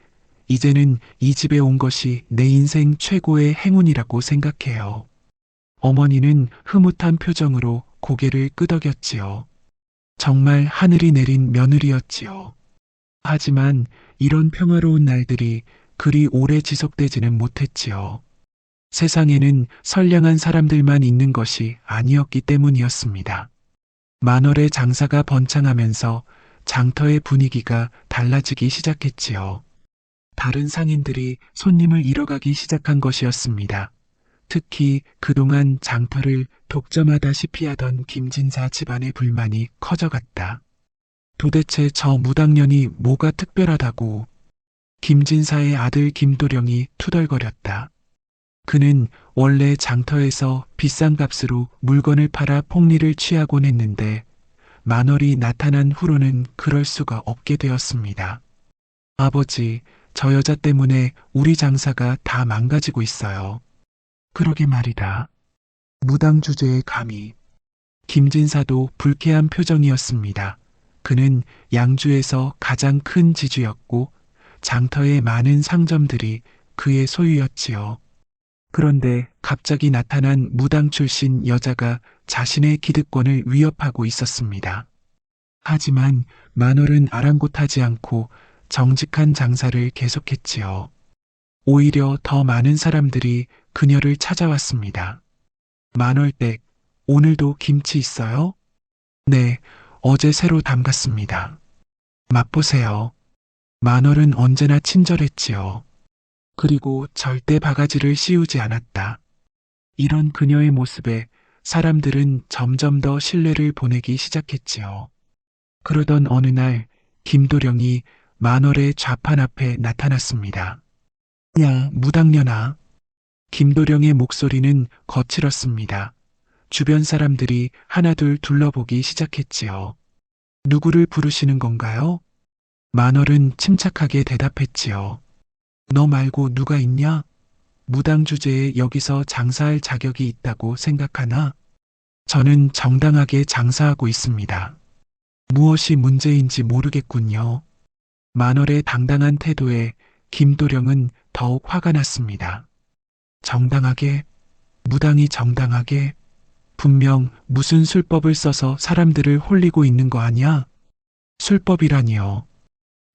이제는 이 집에 온 것이 내 인생 최고의 행운이라고 생각해요. 어머니는 흐뭇한 표정으로 고개를 끄덕였지요. 정말 하늘이 내린 며느리였지요. 하지만 이런 평화로운 날들이 그리 오래 지속되지는 못했지요. 세상에는 선량한 사람들만 있는 것이 아니었기 때문이었습니다. 만월의 장사가 번창하면서 장터의 분위기가 달라지기 시작했지요. 다른 상인들이 손님을 잃어가기 시작한 것이었습니다. 특히 그동안 장터를 독점하다시피 하던 김진사 집안의 불만이 커져갔다. 도대체 저 무당년이 뭐가 특별하다고. 김진사의 아들 김도령이 투덜거렸다. 그는 원래 장터에서 비싼 값으로 물건을 팔아 폭리를 취하곤 했는데 만월이 나타난 후로는 그럴 수가 없게 되었습니다. 아버지, 저 여자 때문에 우리 장사가 다 망가지고 있어요. 그러게 말이다. 무당 주제에 감히. 김진사도 불쾌한 표정이었습니다. 그는 양주에서 가장 큰 지주였고 장터의 많은 상점들이 그의 소유였지요. 그런데 갑자기 나타난 무당 출신 여자가 자신의 기득권을 위협하고 있었습니다. 하지만 만월은 아랑곳하지 않고 정직한 장사를 계속했지요. 오히려 더 많은 사람들이 그녀를 찾아왔습니다. 만월댁, 오늘도 김치 있어요? 네, 어제 새로 담갔습니다. 맛보세요. 만월은 언제나 친절했지요. 그리고 절대 바가지를 씌우지 않았다. 이런 그녀의 모습에 사람들은 점점 더 신뢰를 보내기 시작했지요. 그러던 어느 날 김도령이 만월의 좌판 앞에 나타났습니다. 야, 무당년아. 김도령의 목소리는 거칠었습니다. 주변 사람들이 하나둘 둘러보기 시작했지요. 누구를 부르시는 건가요? 만월은 침착하게 대답했지요. 너 말고 누가 있냐? 무당 주제에 여기서 장사할 자격이 있다고 생각하나? 저는 정당하게 장사하고 있습니다. 무엇이 문제인지 모르겠군요. 만월의 당당한 태도에 김도령은 더욱 화가 났습니다. 정당하게? 무당이 정당하게? 분명 무슨 술법을 써서 사람들을 홀리고 있는 거 아니야? 술법이라니요.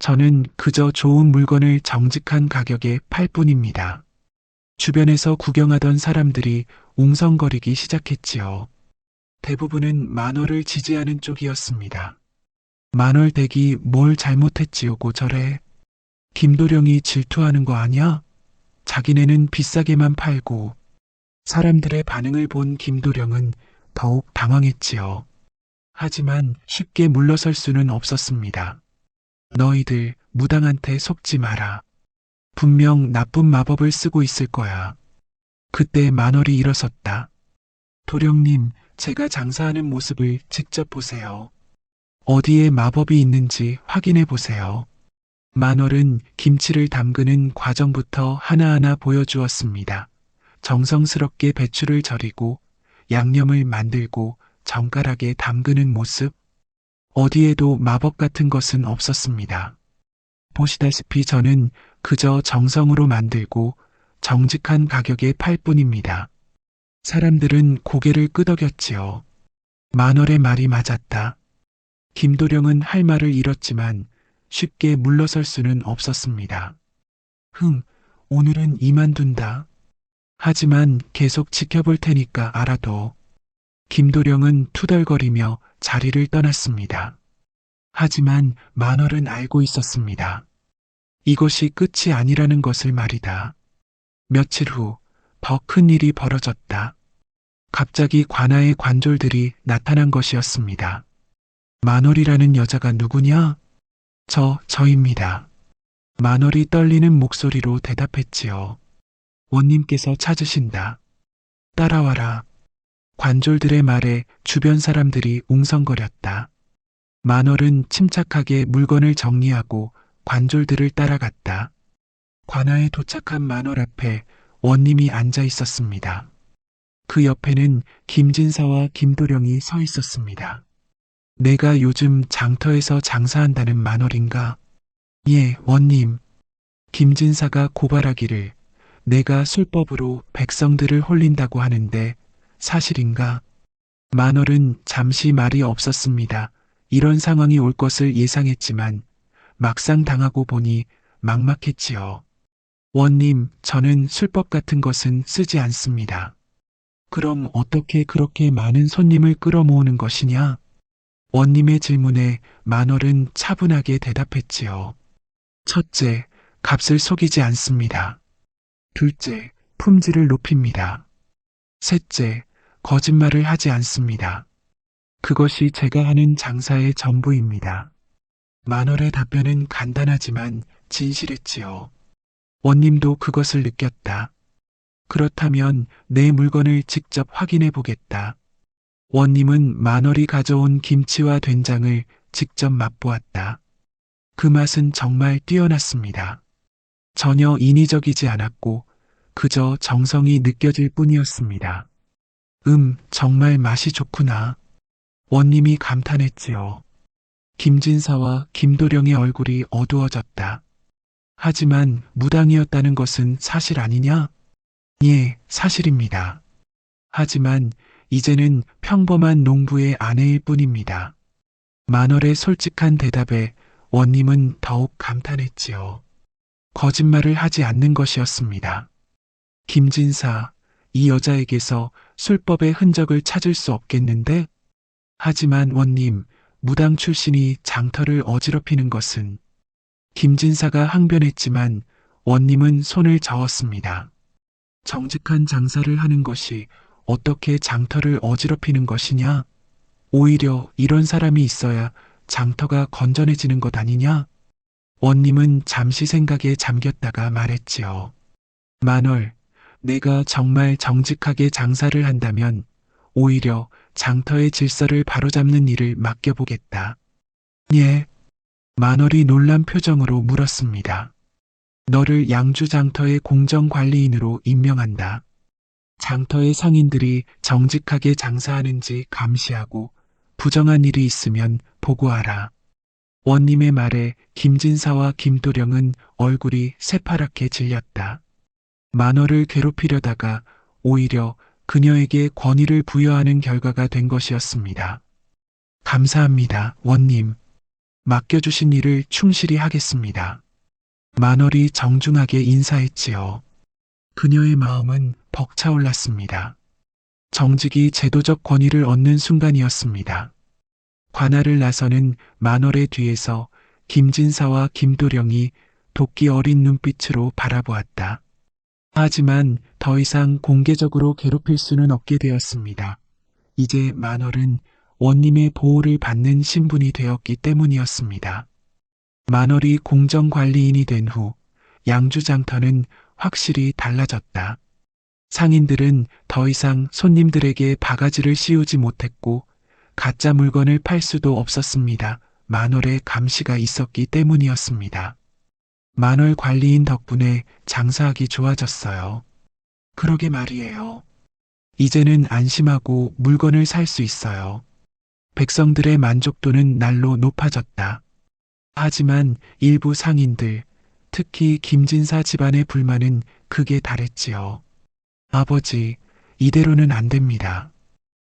저는 그저 좋은 물건을 정직한 가격에 팔 뿐입니다. 주변에서 구경하던 사람들이 웅성거리기 시작했지요. 대부분은 만월을 지지하는 쪽이었습니다. 만월 댁이 뭘 잘못했지요고 저래. 김도령이 질투하는 거 아니야? 자기네는 비싸게만 팔고. 사람들의 반응을 본 김도령은 더욱 당황했지요. 하지만 쉽게 물러설 수는 없었습니다. 너희들 무당한테 속지 마라. 분명 나쁜 마법을 쓰고 있을 거야. 그때 만월이 일어섰다. 도령님, 제가 장사하는 모습을 직접 보세요. 어디에 마법이 있는지 확인해 보세요. 만월은 김치를 담그는 과정부터 하나하나 보여주었습니다. 정성스럽게 배추를 절이고 양념을 만들고 정갈하게 담그는 모습. 어디에도 마법 같은 것은 없었습니다. 보시다시피 저는 그저 정성으로 만들고 정직한 가격에 팔 뿐입니다. 사람들은 고개를 끄덕였지요. 만월의 말이 맞았다. 김도령은 할 말을 잃었지만 쉽게 물러설 수는 없었습니다. 오늘은 이만둔다. 하지만 계속 지켜볼 테니까 알아둬. 김도령은 투덜거리며 자리를 떠났습니다. 하지만 만월은 알고 있었습니다. 이것이 끝이 아니라는 것을 말이다. 며칠 후 더 큰 일이 벌어졌다. 갑자기 관아의 관졸들이 나타난 것이었습니다. 만월이라는 여자가 누구냐? 저입니다. 만월이 떨리는 목소리로 대답했지요. 원님께서 찾으신다. 따라와라. 관졸들의 말에 주변 사람들이 웅성거렸다. 만월은 침착하게 물건을 정리하고 관졸들을 따라갔다. 관아에 도착한 만월 앞에 원님이 앉아 있었습니다. 그 옆에는 김진사와 김도령이 서 있었습니다. 내가 요즘 장터에서 장사한다는 만월인가? 예, 원님. 김진사가 고발하기를 내가 술법으로 백성들을 홀린다고 하는데 사실인가? 만월은 잠시 말이 없었습니다. 이런 상황이 올 것을 예상했지만 막상 당하고 보니 막막했지요. 원님, 저는 술법 같은 것은 쓰지 않습니다. 그럼 어떻게 그렇게 많은 손님을 끌어모으는 것이냐? 원님의 질문에 만월은 차분하게 대답했지요. 첫째, 값을 속이지 않습니다. 둘째, 품질을 높입니다. 셋째, 거짓말을 하지 않습니다. 그것이 제가 하는 장사의 전부입니다. 만월의 답변은 간단하지만 진실했지요. 원님도 그것을 느꼈다. 그렇다면 내 물건을 직접 확인해 보겠다. 원님은 만월이 가져온 김치와 된장을 직접 맛보았다. 그 맛은 정말 뛰어났습니다. 전혀 인위적이지 않았고 그저 정성이 느껴질 뿐이었습니다. 정말 맛이 좋구나. 원님이 감탄했지요. 김진사와 김도령의 얼굴이 어두워졌다. 하지만 무당이었다는 것은 사실 아니냐? 예, 사실입니다. 하지만 이제는 평범한 농부의 아내일 뿐입니다. 만월의 솔직한 대답에 원님은 더욱 감탄했지요. 거짓말을 하지 않는 것이었습니다. 김진사, 이 여자에게서 술법의 흔적을 찾을 수 없겠는데? 하지만 원님, 무당 출신이 장터를 어지럽히는 것은 김진사가 항변했지만 원님은 손을 저었습니다. 정직한 장사를 하는 것이 어떻게 장터를 어지럽히는 것이냐? 오히려 이런 사람이 있어야 장터가 건전해지는 것 아니냐? 원님은 잠시 생각에 잠겼다가 말했지요. 만월, 내가 정말 정직하게 장사를 한다면 오히려 장터의 질서를 바로잡는 일을 맡겨보겠다. 예. 만월이 놀란 표정으로 물었습니다. 너를 양주 장터의 공정관리인으로 임명한다. 장터의 상인들이 정직하게 장사하는지 감시하고 부정한 일이 있으면 보고하라. 원님의 말에 김진사와 김도령은 얼굴이 새파랗게 질렸다. 만월을 괴롭히려다가 오히려 그녀에게 권위를 부여하는 결과가 된 것이었습니다. 감사합니다, 원님. 맡겨주신 일을 충실히 하겠습니다. 만월이 정중하게 인사했지요. 그녀의 마음은 벅차올랐습니다. 정직이 제도적 권위를 얻는 순간이었습니다. 관할을 나서는 만월의 뒤에서 김진사와 김도령이 도끼 어린 눈빛으로 바라보았다. 하지만 더 이상 공개적으로 괴롭힐 수는 없게 되었습니다. 이제 만월은 원님의 보호를 받는 신분이 되었기 때문이었습니다. 만월이 공정관리인이 된 후 양주장터는 확실히 달라졌다. 상인들은 더 이상 손님들에게 바가지를 씌우지 못했고 가짜 물건을 팔 수도 없었습니다. 만월의 감시가 있었기 때문이었습니다. 만월 관리인 덕분에 장사하기 좋아졌어요. 그러게 말이에요. 이제는 안심하고 물건을 살 수 있어요. 백성들의 만족도는 날로 높아졌다. 하지만 일부 상인들, 특히 김진사 집안의 불만은 극에 달했지요. 아버지, 이대로는 안 됩니다.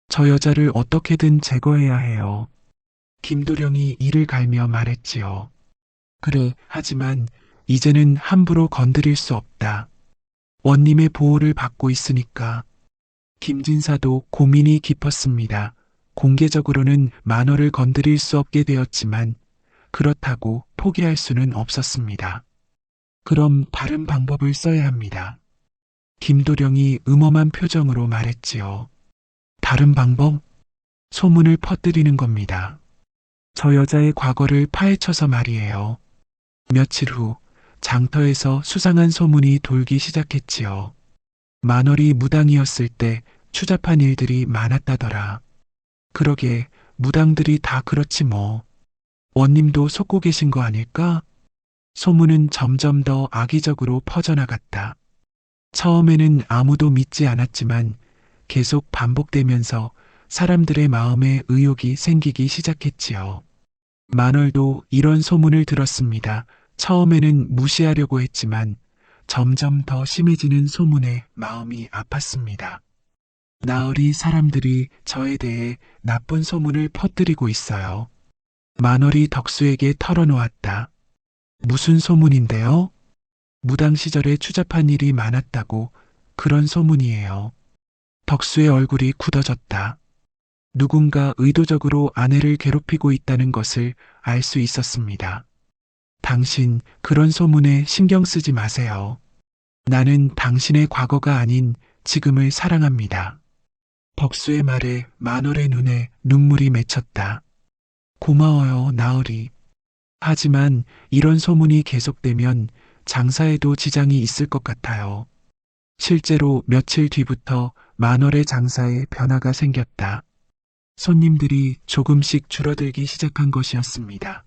저 여자를 어떻게든 제거해야 해요. 김도령이 이를 갈며 말했지요. 그래, 하지만 이제는 함부로 건드릴 수 없다. 원님의 보호를 받고 있으니까. 김진사도 고민이 깊었습니다. 공개적으로는 만월을 건드릴 수 없게 되었지만 그렇다고 포기할 수는 없었습니다. 그럼 다른 방법을 써야 합니다. 김도령이 음험한 표정으로 말했지요. 다른 방법? 소문을 퍼뜨리는 겁니다. 저 여자의 과거를 파헤쳐서 말이에요. 며칠 후 장터에서 수상한 소문이 돌기 시작했지요. 만월이 무당이었을 때 추잡한 일들이 많았다더라. 그러게 무당들이 다 그렇지 뭐. 원님도 속고 계신 거 아닐까? 소문은 점점 더 악의적으로 퍼져나갔다. 처음에는 아무도 믿지 않았지만 계속 반복되면서 사람들의 마음에 의혹이 생기기 시작했지요. 만월도 이런 소문을 들었습니다. 처음에는 무시하려고 했지만 점점 더 심해지는 소문에 마음이 아팠습니다. 나으리 사람들이 저에 대해 나쁜 소문을 퍼뜨리고 있어요. 만월이 덕수에게 털어놓았다. 무슨 소문인데요? 무당 시절에 추잡한 일이 많았다고 그런 소문이에요. 덕수의 얼굴이 굳어졌다. 누군가 의도적으로 아내를 괴롭히고 있다는 것을 알 수 있었습니다. 당신 그런 소문에 신경 쓰지 마세요. 나는 당신의 과거가 아닌 지금을 사랑합니다. 덕수의 말에 만월의 눈에 눈물이 맺혔다. 고마워요, 나으리. 하지만 이런 소문이 계속되면 장사에도 지장이 있을 것 같아요. 실제로 며칠 뒤부터 만월의 장사에 변화가 생겼다. 손님들이 조금씩 줄어들기 시작한 것이었습니다.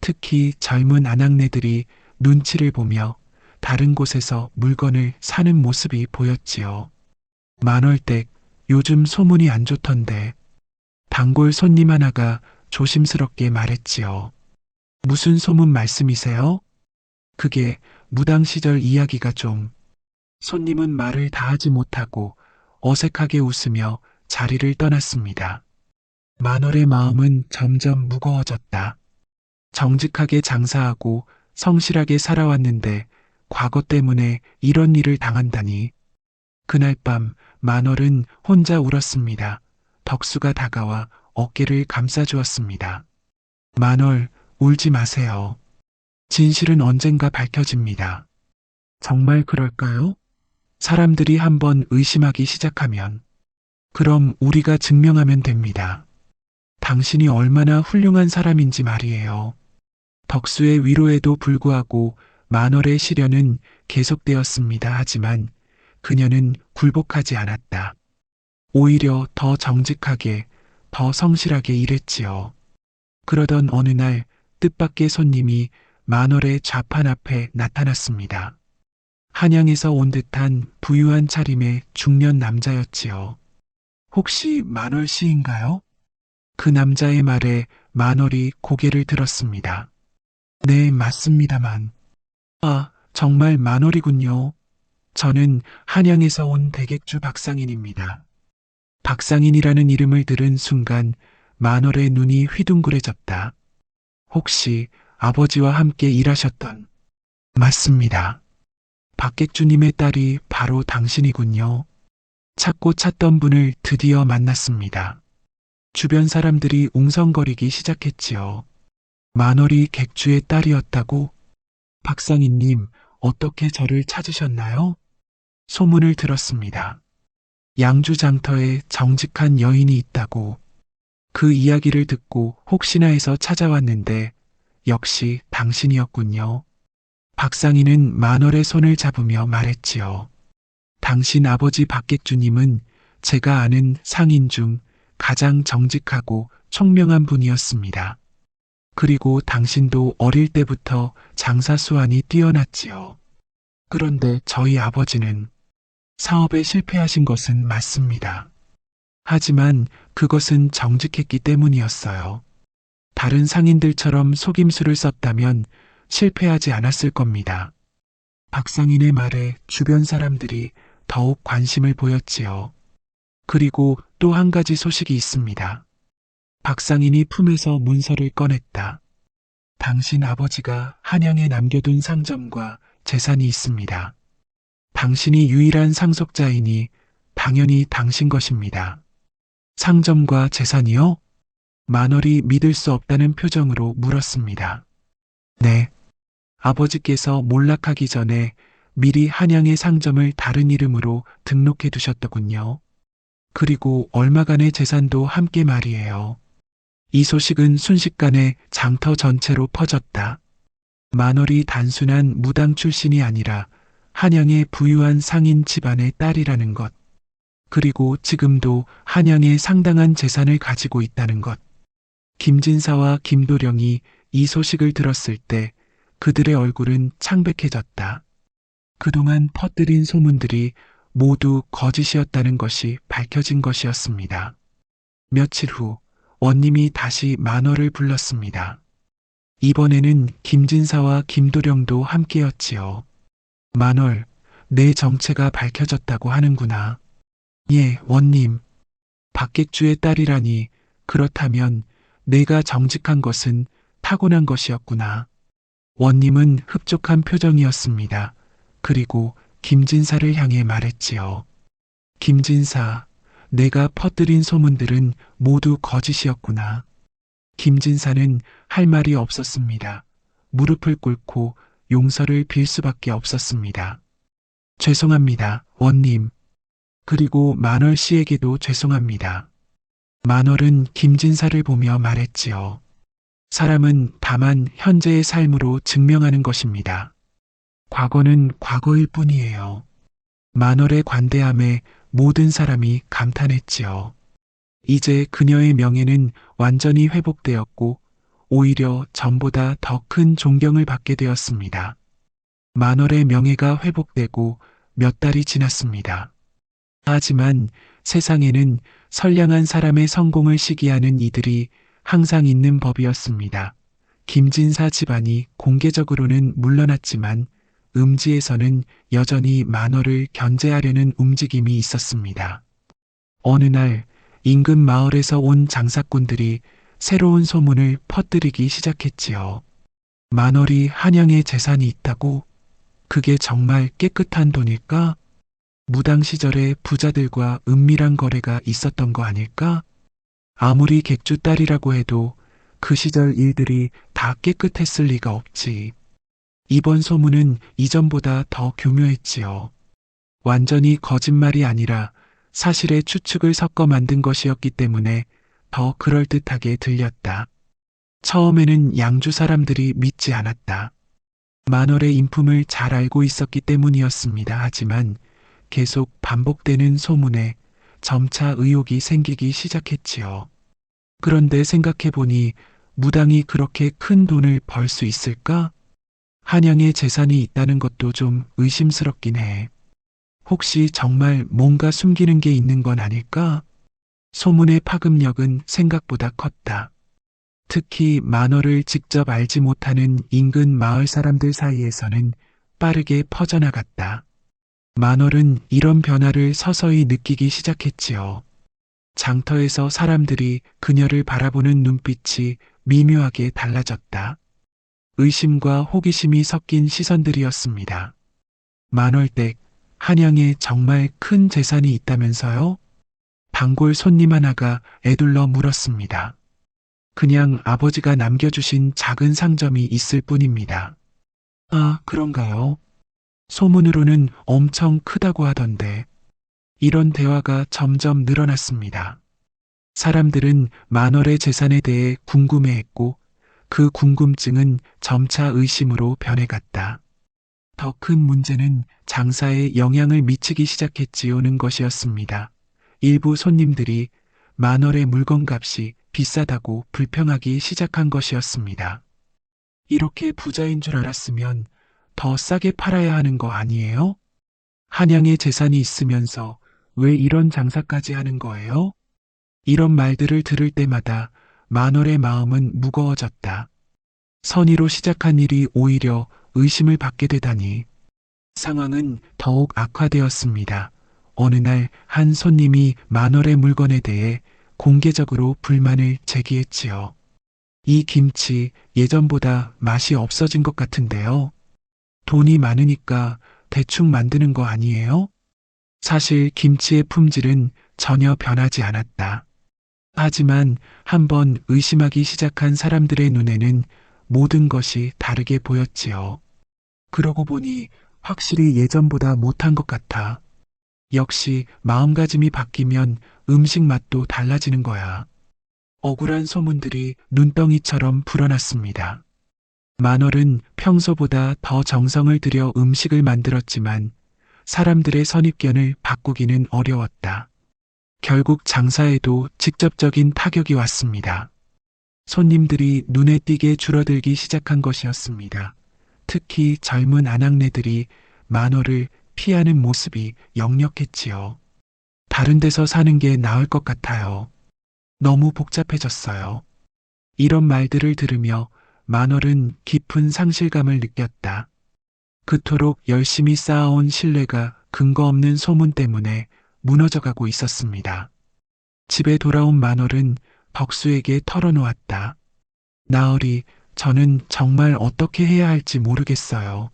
특히 젊은 아낙네들이 눈치를 보며 다른 곳에서 물건을 사는 모습이 보였지요. 만월댁, 요즘 소문이 안 좋던데. 단골 손님 하나가 조심스럽게 말했지요. 무슨 소문 말씀이세요? 그게 무당 시절 이야기가 좀. 손님은 말을 다 하지 못하고 어색하게 웃으며 자리를 떠났습니다. 만월의 마음은 점점 무거워졌다. 정직하게 장사하고 성실하게 살아왔는데 과거 때문에 이런 일을 당한다니. 그날 밤 만월은 혼자 울었습니다. 덕수가 다가와 어깨를 감싸주었습니다. 만월, 울지 마세요. 진실은 언젠가 밝혀집니다. 정말 그럴까요? 사람들이 한번 의심하기 시작하면, 그럼 우리가 증명하면 됩니다. 당신이 얼마나 훌륭한 사람인지 말이에요. 덕수의 위로에도 불구하고 만월의 시련은 계속되었습니다. 하지만 그녀는 굴복하지 않았다. 오히려 더 정직하게, 더 성실하게 일했지요. 그러던 어느 날 뜻밖의 손님이 만월의 좌판 앞에 나타났습니다. 한양에서 온 듯한 부유한 차림의 중년 남자였지요. 혹시 만월 씨인가요? 그 남자의 말에 만월이 고개를 들었습니다. 네, 맞습니다만. 아, 정말 만월이군요. 저는 한양에서 온 대객주 박상인입니다. 박상인이라는 이름을 들은 순간 만월의 눈이 휘둥그레졌다. 혹시 아버지와 함께 일하셨던? 맞습니다. 박객주님의 딸이 바로 당신이군요. 찾고 찾던 분을 드디어 만났습니다. 주변 사람들이 웅성거리기 시작했지요. 만월이 객주의 딸이었다고? 박상인님, 어떻게 저를 찾으셨나요? 소문을 들었습니다. 양주장터에 정직한 여인이 있다고. 그 이야기를 듣고 혹시나 해서 찾아왔는데 역시 당신이었군요. 박상인은 만월의 손을 잡으며 말했지요. 당신 아버지 박객주님은 제가 아는 상인 중 가장 정직하고 총명한 분이었습니다. 그리고 당신도 어릴 때부터 장사 수완이 뛰어났지요. 그런데 저희 아버지는 사업에 실패하신 것은 맞습니다. 하지만 그것은 정직했기 때문이었어요. 다른 상인들처럼 속임수를 썼다면 실패하지 않았을 겁니다. 박상인의 말에 주변 사람들이 더욱 관심을 보였지요. 그리고 또 한 가지 소식이 있습니다. 박상인이 품에서 문서를 꺼냈다. 당신 아버지가 한양에 남겨둔 상점과 재산이 있습니다. 당신이 유일한 상속자이니 당연히 당신 것입니다. 상점과 재산이요? 만월이 믿을 수 없다는 표정으로 물었습니다. 네. 아버지께서 몰락하기 전에 미리 한양의 상점을 다른 이름으로 등록해 두셨더군요. 그리고 얼마간의 재산도 함께 말이에요. 이 소식은 순식간에 장터 전체로 퍼졌다. 만월이 단순한 무당 출신이 아니라 한양의 부유한 상인 집안의 딸이라는 것. 그리고 지금도 한양에 상당한 재산을 가지고 있다는 것. 김진사와 김도령이 이 소식을 들었을 때 그들의 얼굴은 창백해졌다. 그동안 퍼뜨린 소문들이 모두 거짓이었다는 것이 밝혀진 것이었습니다. 며칠 후 원님이 다시 만월을 불렀습니다. 이번에는 김진사와 김도령도 함께였지요. 만월, 내 정체가 밝혀졌다고 하는구나. 예, 원님. 박객주의 딸이라니 그렇다면 내가 정직한 것은 타고난 것이었구나. 원님은 흡족한 표정이었습니다. 그리고 김진사를 향해 말했지요. 김진사, 내가 퍼뜨린 소문들은 모두 거짓이었구나. 김진사는 할 말이 없었습니다. 무릎을 꿇고 용서를 빌 수밖에 없었습니다. 죄송합니다, 원님. 그리고 만월 씨에게도 죄송합니다. 만월은 김진사를 보며 말했지요. 사람은 다만 현재의 삶으로 증명하는 것입니다. 과거는 과거일 뿐이에요. 만월의 관대함에 모든 사람이 감탄했지요. 이제 그녀의 명예는 완전히 회복되었고 오히려 전보다 더 큰 존경을 받게 되었습니다. 만월의 명예가 회복되고 몇 달이 지났습니다. 하지만 세상에는 선량한 사람의 성공을 시기하는 이들이 항상 있는 법이었습니다. 김진사 집안이 공개적으로는 물러났지만 음지에서는 여전히 만월을 견제하려는 움직임이 있었습니다. 어느 날 인근 마을에서 온 장사꾼들이 새로운 소문을 퍼뜨리기 시작했지요. 만월이 한양에 재산이 있다고? 그게 정말 깨끗한 돈일까? 무당 시절에 부자들과 은밀한 거래가 있었던 거 아닐까? 아무리 객주 딸이라고 해도 그 시절 일들이 다 깨끗했을 리가 없지. 이번 소문은 이전보다 더 교묘했지요. 완전히 거짓말이 아니라 사실의 추측을 섞어 만든 것이었기 때문에 더 그럴듯하게 들렸다. 처음에는 양주 사람들이 믿지 않았다. 만월의 인품을 잘 알고 있었기 때문이었습니다. 하지만 계속 반복되는 소문에 점차 의혹이 생기기 시작했지요. 그런데 생각해보니 무당이 그렇게 큰 돈을 벌 수 있을까? 한양에 재산이 있다는 것도 좀 의심스럽긴 해. 혹시 정말 뭔가 숨기는 게 있는 건 아닐까? 소문의 파급력은 생각보다 컸다. 특히 만월을 직접 알지 못하는 인근 마을 사람들 사이에서는 빠르게 퍼져나갔다. 만월은 이런 변화를 서서히 느끼기 시작했지요. 장터에서 사람들이 그녀를 바라보는 눈빛이 미묘하게 달라졌다. 의심과 호기심이 섞인 시선들이었습니다. 만월댁, 한양에 정말 큰 재산이 있다면서요? 단골 손님 하나가 애둘러 물었습니다. 그냥 아버지가 남겨주신 작은 상점이 있을 뿐입니다. 아, 그런가요? 소문으로는 엄청 크다고 하던데. 이런 대화가 점점 늘어났습니다. 사람들은 만월의 재산에 대해 궁금해했고 그 궁금증은 점차 의심으로 변해갔다. 더 큰 문제는 장사에 영향을 미치기 시작했지요는 것이었습니다. 일부 손님들이 만월의 물건값이 비싸다고 불평하기 시작한 것이었습니다. 이렇게 부자인 줄 알았으면 더 싸게 팔아야 하는 거 아니에요? 한양에 재산이 있으면서 왜 이런 장사까지 하는 거예요? 이런 말들을 들을 때마다 만월의 마음은 무거워졌다. 선의로 시작한 일이 오히려 의심을 받게 되다니. 상황은 더욱 악화되었습니다. 어느 날 한 손님이 만월의 물건에 대해 공개적으로 불만을 제기했지요. 이 김치 예전보다 맛이 없어진 것 같은데요. 돈이 많으니까 대충 만드는 거 아니에요? 사실 김치의 품질은 전혀 변하지 않았다. 하지만 한번 의심하기 시작한 사람들의 눈에는 모든 것이 다르게 보였지요. 그러고 보니 확실히 예전보다 못한 것 같아. 역시 마음가짐이 바뀌면 음식 맛도 달라지는 거야. 억울한 소문들이 눈덩이처럼 불어났습니다. 만월은 평소보다 더 정성을 들여 음식을 만들었지만 사람들의 선입견을 바꾸기는 어려웠다. 결국 장사에도 직접적인 타격이 왔습니다. 손님들이 눈에 띄게 줄어들기 시작한 것이었습니다. 특히 젊은 아낙네들이 만월을 피하는 모습이 역력했지요. 다른 데서 사는 게 나을 것 같아요. 너무 복잡해졌어요. 이런 말들을 들으며 만월은 깊은 상실감을 느꼈다. 그토록 열심히 쌓아온 신뢰가 근거 없는 소문 때문에 무너져가고 있었습니다. 집에 돌아온 만월은 덕수에게 털어놓았다. 나으리, 저는 정말 어떻게 해야 할지 모르겠어요.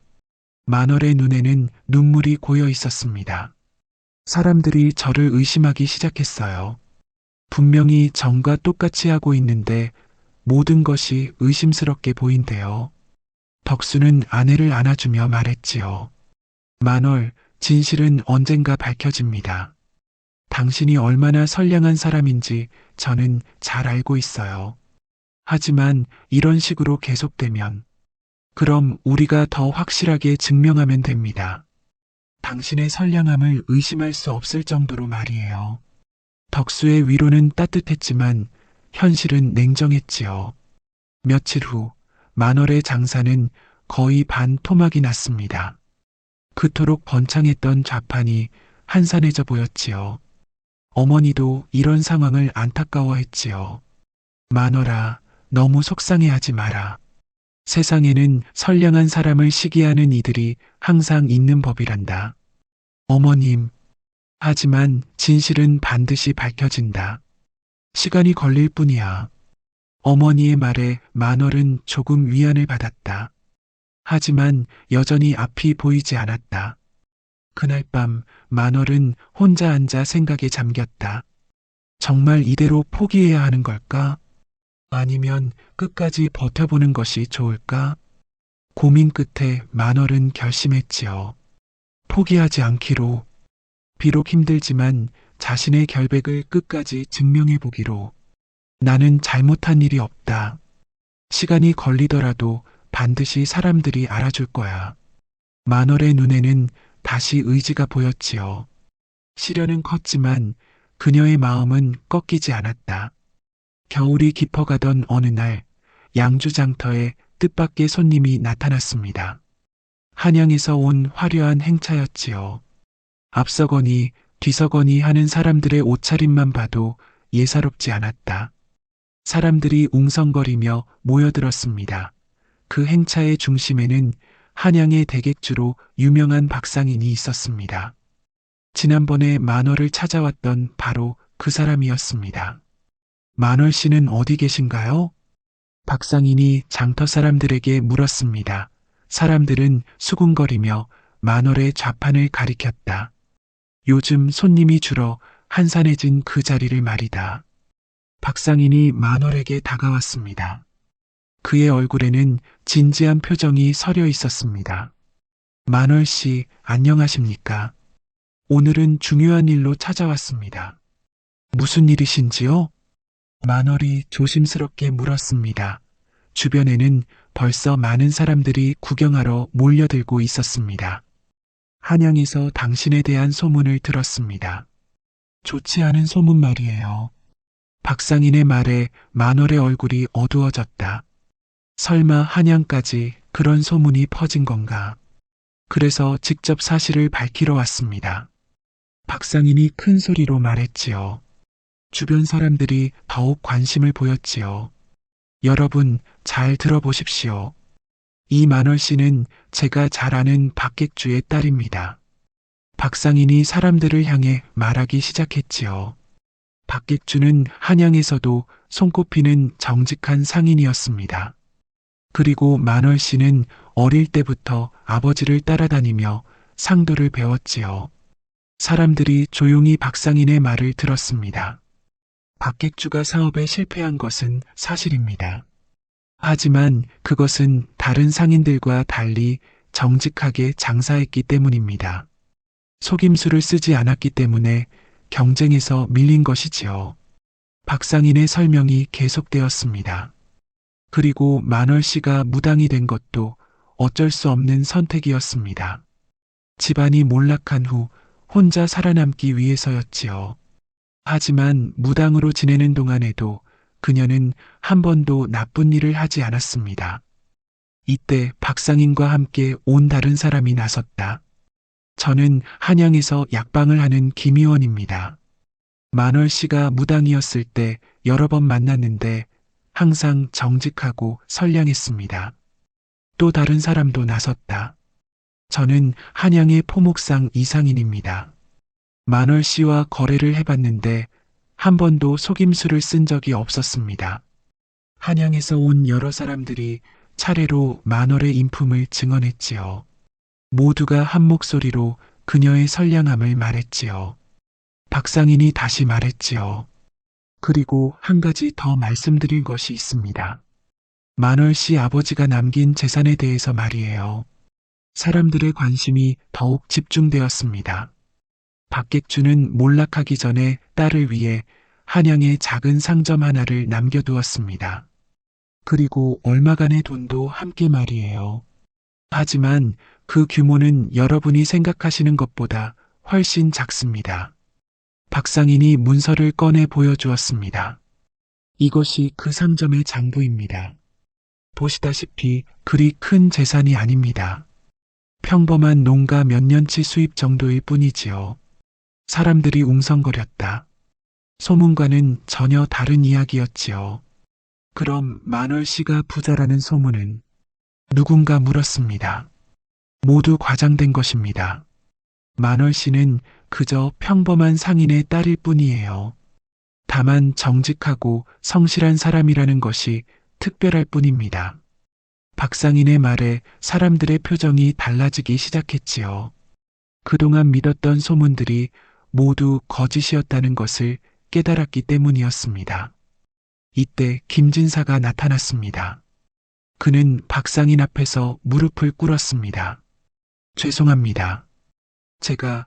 만월의 눈에는 눈물이 고여 있었습니다. 사람들이 저를 의심하기 시작했어요. 분명히 전과 똑같이 하고 있는데 모든 것이 의심스럽게 보인대요. 덕수는 아내를 안아주며 말했지요. 만월, 진실은 언젠가 밝혀집니다. 당신이 얼마나 선량한 사람인지 저는 잘 알고 있어요. 하지만 이런 식으로 계속되면 그럼 우리가 더 확실하게 증명하면 됩니다. 당신의 선량함을 의심할 수 없을 정도로 말이에요. 덕수의 위로는 따뜻했지만 현실은 냉정했지요. 며칠 후 만월의 장사는 거의 반토막이 났습니다. 그토록 번창했던 좌판이 한산해져 보였지요. 어머니도 이런 상황을 안타까워했지요. 만월아, 너무 속상해하지 마라. 세상에는 선량한 사람을 시기하는 이들이 항상 있는 법이란다. 어머님, 하지만 진실은 반드시 밝혀진다. 시간이 걸릴 뿐이야. 어머니의 말에 만월은 조금 위안을 받았다. 하지만 여전히 앞이 보이지 않았다. 그날 밤 만월은 혼자 앉아 생각에 잠겼다. 정말 이대로 포기해야 하는 걸까? 아니면 끝까지 버텨보는 것이 좋을까? 고민 끝에 만월은 결심했지요. 포기하지 않기로. 비록 힘들지만 자신의 결백을 끝까지 증명해 보기로. 나는 잘못한 일이 없다. 시간이 걸리더라도 반드시 사람들이 알아줄 거야. 만월의 눈에는 다시 의지가 보였지요. 시련은 컸지만 그녀의 마음은 꺾이지 않았다. 겨울이 깊어가던 어느 날 양주장터에 뜻밖의 손님이 나타났습니다. 한양에서 온 화려한 행차였지요. 앞서거니 뒤서거니 하는 사람들의 옷차림만 봐도 예사롭지 않았다. 사람들이 웅성거리며 모여들었습니다. 그 행차의 중심에는 한양의 대객주로 유명한 박상인이 있었습니다. 지난번에 만월을 찾아왔던 바로 그 사람이었습니다. 만월 씨는 어디 계신가요? 박상인이 장터 사람들에게 물었습니다. 사람들은 수군거리며 만월의 좌판을 가리켰다. 요즘 손님이 줄어 한산해진 그 자리를 말이다. 박상인이 만월에게 다가왔습니다. 그의 얼굴에는 진지한 표정이 서려 있었습니다. 만월 씨, 안녕하십니까? 오늘은 중요한 일로 찾아왔습니다. 무슨 일이신지요? 만월이 조심스럽게 물었습니다. 주변에는 벌써 많은 사람들이 구경하러 몰려들고 있었습니다. 한양에서 당신에 대한 소문을 들었습니다. 좋지 않은 소문 말이에요. 박상인의 말에 만월의 얼굴이 어두워졌다. 설마 한양까지 그런 소문이 퍼진 건가? 그래서 직접 사실을 밝히러 왔습니다. 박상인이 큰 소리로 말했지요. 주변 사람들이 더욱 관심을 보였지요. 여러분, 잘 들어보십시오. 이 만월 씨는 제가 잘 아는 박객주의 딸입니다. 박상인이 사람들을 향해 말하기 시작했지요. 박객주는 한양에서도 손꼽히는 정직한 상인이었습니다. 그리고 만월 씨는 어릴 때부터 아버지를 따라다니며 상도를 배웠지요. 사람들이 조용히 박상인의 말을 들었습니다. 박객주가 사업에 실패한 것은 사실입니다. 하지만 그것은 다른 상인들과 달리 정직하게 장사했기 때문입니다. 속임수를 쓰지 않았기 때문에 경쟁에서 밀린 것이지요. 박상인의 설명이 계속되었습니다. 그리고 만월 씨가 무당이 된 것도 어쩔 수 없는 선택이었습니다. 집안이 몰락한 후 혼자 살아남기 위해서였지요. 하지만 무당으로 지내는 동안에도 그녀는 한 번도 나쁜 일을 하지 않았습니다. 이때 박상인과 함께 온 다른 사람이 나섰다. 저는 한양에서 약방을 하는 김의원입니다. 만월 씨가 무당이었을 때 여러 번 만났는데 항상 정직하고 선량했습니다. 또 다른 사람도 나섰다. 저는 한양의 포목상 이상인입니다. 만월 씨와 거래를 해봤는데 한 번도 속임수를 쓴 적이 없었습니다. 한양에서 온 여러 사람들이 차례로 만월의 인품을 증언했지요. 모두가 한 목소리로 그녀의 선량함을 말했지요. 박상인이 다시 말했지요. 그리고 한 가지 더 말씀드릴 것이 있습니다. 만월 씨 아버지가 남긴 재산에 대해서 말이에요. 사람들의 관심이 더욱 집중되었습니다. 박객주는 몰락하기 전에 딸을 위해 한양에 작은 상점 하나를 남겨두었습니다. 그리고 얼마간의 돈도 함께 말이에요. 하지만 그 규모는 여러분이 생각하시는 것보다 훨씬 작습니다. 박상인이 문서를 꺼내 보여주었습니다. 이것이 그 상점의 장부입니다. 보시다시피 그리 큰 재산이 아닙니다. 평범한 농가 몇 년치 수입 정도일 뿐이지요. 사람들이 웅성거렸다. 소문과는 전혀 다른 이야기였지요. 그럼 만월 씨가 부자라는 소문은? 누군가 물었습니다. 모두 과장된 것입니다. 만월 씨는 그저 평범한 상인의 딸일 뿐이에요. 다만 정직하고 성실한 사람이라는 것이 특별할 뿐입니다. 박상인의 말에 사람들의 표정이 달라지기 시작했지요. 그동안 믿었던 소문들이 모두 거짓이었다는 것을 깨달았기 때문이었습니다. 이때 김진사가 나타났습니다. 그는 박상인 앞에서 무릎을 꿇었습니다. 죄송합니다. 제가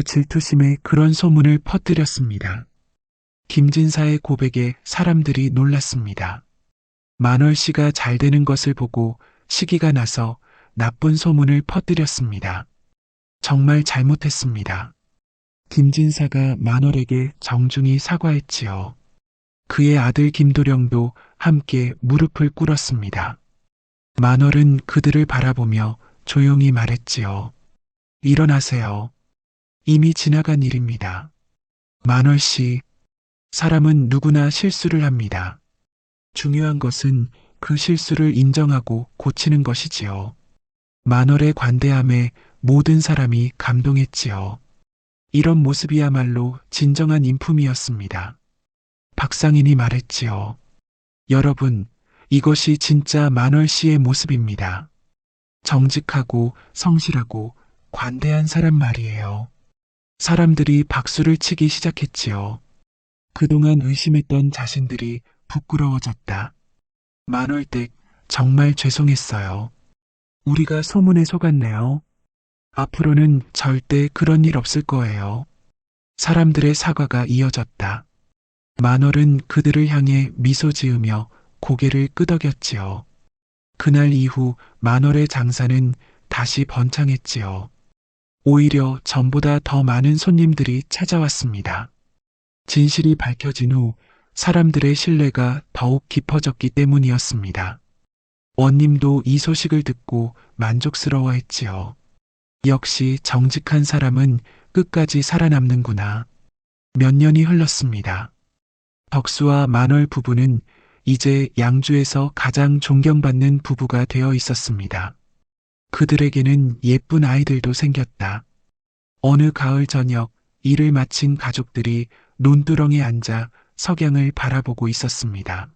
질투심에 그런 소문을 퍼뜨렸습니다. 김진사의 고백에 사람들이 놀랐습니다. 만월 씨가 잘 되는 것을 보고 시기가 나서 나쁜 소문을 퍼뜨렸습니다. 정말 잘못했습니다. 김진사가 만월에게 정중히 사과했지요. 그의 아들 김도령도 함께 무릎을 꿇었습니다. 만월은 그들을 바라보며 조용히 말했지요. 일어나세요. 이미 지나간 일입니다. 만월 씨, 사람은 누구나 실수를 합니다. 중요한 것은 그 실수를 인정하고 고치는 것이지요. 만월의 관대함에 모든 사람이 감동했지요. 이런 모습이야말로 진정한 인품이었습니다. 박상인이 말했지요. 여러분, 이것이 진짜 만월 씨의 모습입니다. 정직하고 성실하고 관대한 사람 말이에요. 사람들이 박수를 치기 시작했지요. 그동안 의심했던 자신들이 부끄러워졌다. 만월댁, 정말 죄송했어요. 우리가 소문에 속았네요. 앞으로는 절대 그런 일 없을 거예요. 사람들의 사과가 이어졌다. 만월은 그들을 향해 미소 지으며 고개를 끄덕였지요. 그날 이후 만월의 장사는 다시 번창했지요. 오히려 전보다 더 많은 손님들이 찾아왔습니다. 진실이 밝혀진 후 사람들의 신뢰가 더욱 깊어졌기 때문이었습니다. 원님도 이 소식을 듣고 만족스러워했지요. 역시 정직한 사람은 끝까지 살아남는구나. 몇 년이 흘렀습니다. 덕수와 만월 부부는 이제 양주에서 가장 존경받는 부부가 되어 있었습니다. 그들에게는 예쁜 아이들도 생겼다. 어느 가을 저녁 일을 마친 가족들이 논두렁에 앉아 석양을 바라보고 있었습니다.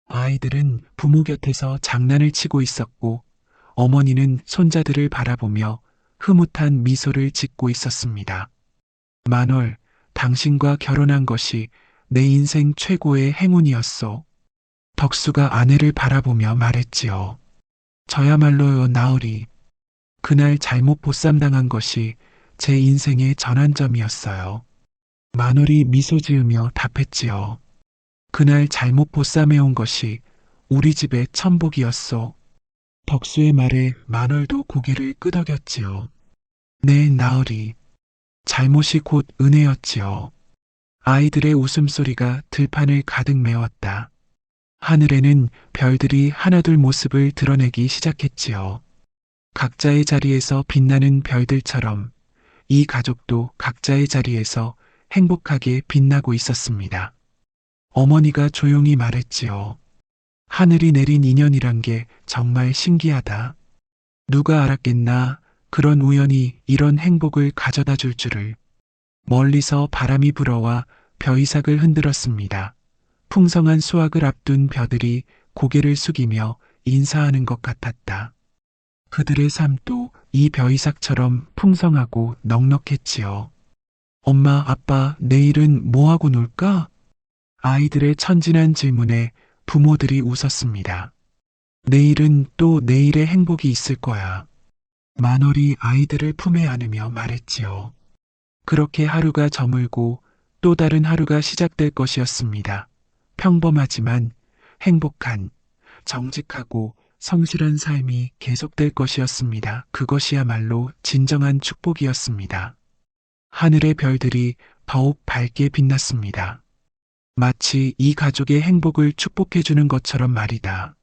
아이들은 부모 곁에서 장난을 치고 있었고 어머니는 손자들을 바라보며 흐뭇한 미소를 짓고 있었습니다. 만월, 당신과 결혼한 것이 내 인생 최고의 행운이었소. 덕수가 아내를 바라보며 말했지요. 저야말로요, 나으리. 그날 잘못 보쌈당한 것이 제 인생의 전환점이었어요. 만월이 미소 지으며 답했지요. 그날 잘못 보쌈해온 것이 우리 집의 천복이었소. 덕수의 말에 만월도 고개를 끄덕였지요. 네, 나으리. 잘못이 곧 은혜였지요. 아이들의 웃음소리가 들판을 가득 메웠다. 하늘에는 별들이 하나둘 모습을 드러내기 시작했지요. 각자의 자리에서 빛나는 별들처럼 이 가족도 각자의 자리에서 행복하게 빛나고 있었습니다. 어머니가 조용히 말했지요. 하늘이 내린 인연이란 게 정말 신기하다. 누가 알았겠나 그런 우연이 이런 행복을 가져다 줄 줄을. 멀리서 바람이 불어와 벼이삭을 흔들었습니다. 풍성한 수확을 앞둔 벼들이 고개를 숙이며 인사하는 것 같았다. 그들의 삶도 이 벼이삭처럼 풍성하고 넉넉했지요. 엄마, 아빠, 내일은 뭐하고 놀까? 아이들의 천진한 질문에 부모들이 웃었습니다. 내일은 또 내일의 행복이 있을 거야. 만월이 아이들을 품에 안으며 말했지요. 그렇게 하루가 저물고 또 다른 하루가 시작될 것이었습니다. 평범하지만 행복한, 정직하고 성실한 삶이 계속될 것이었습니다. 그것이야말로 진정한 축복이었습니다. 하늘의 별들이 더욱 밝게 빛났습니다. 마치 이 가족의 행복을 축복해주는 것처럼 말이다.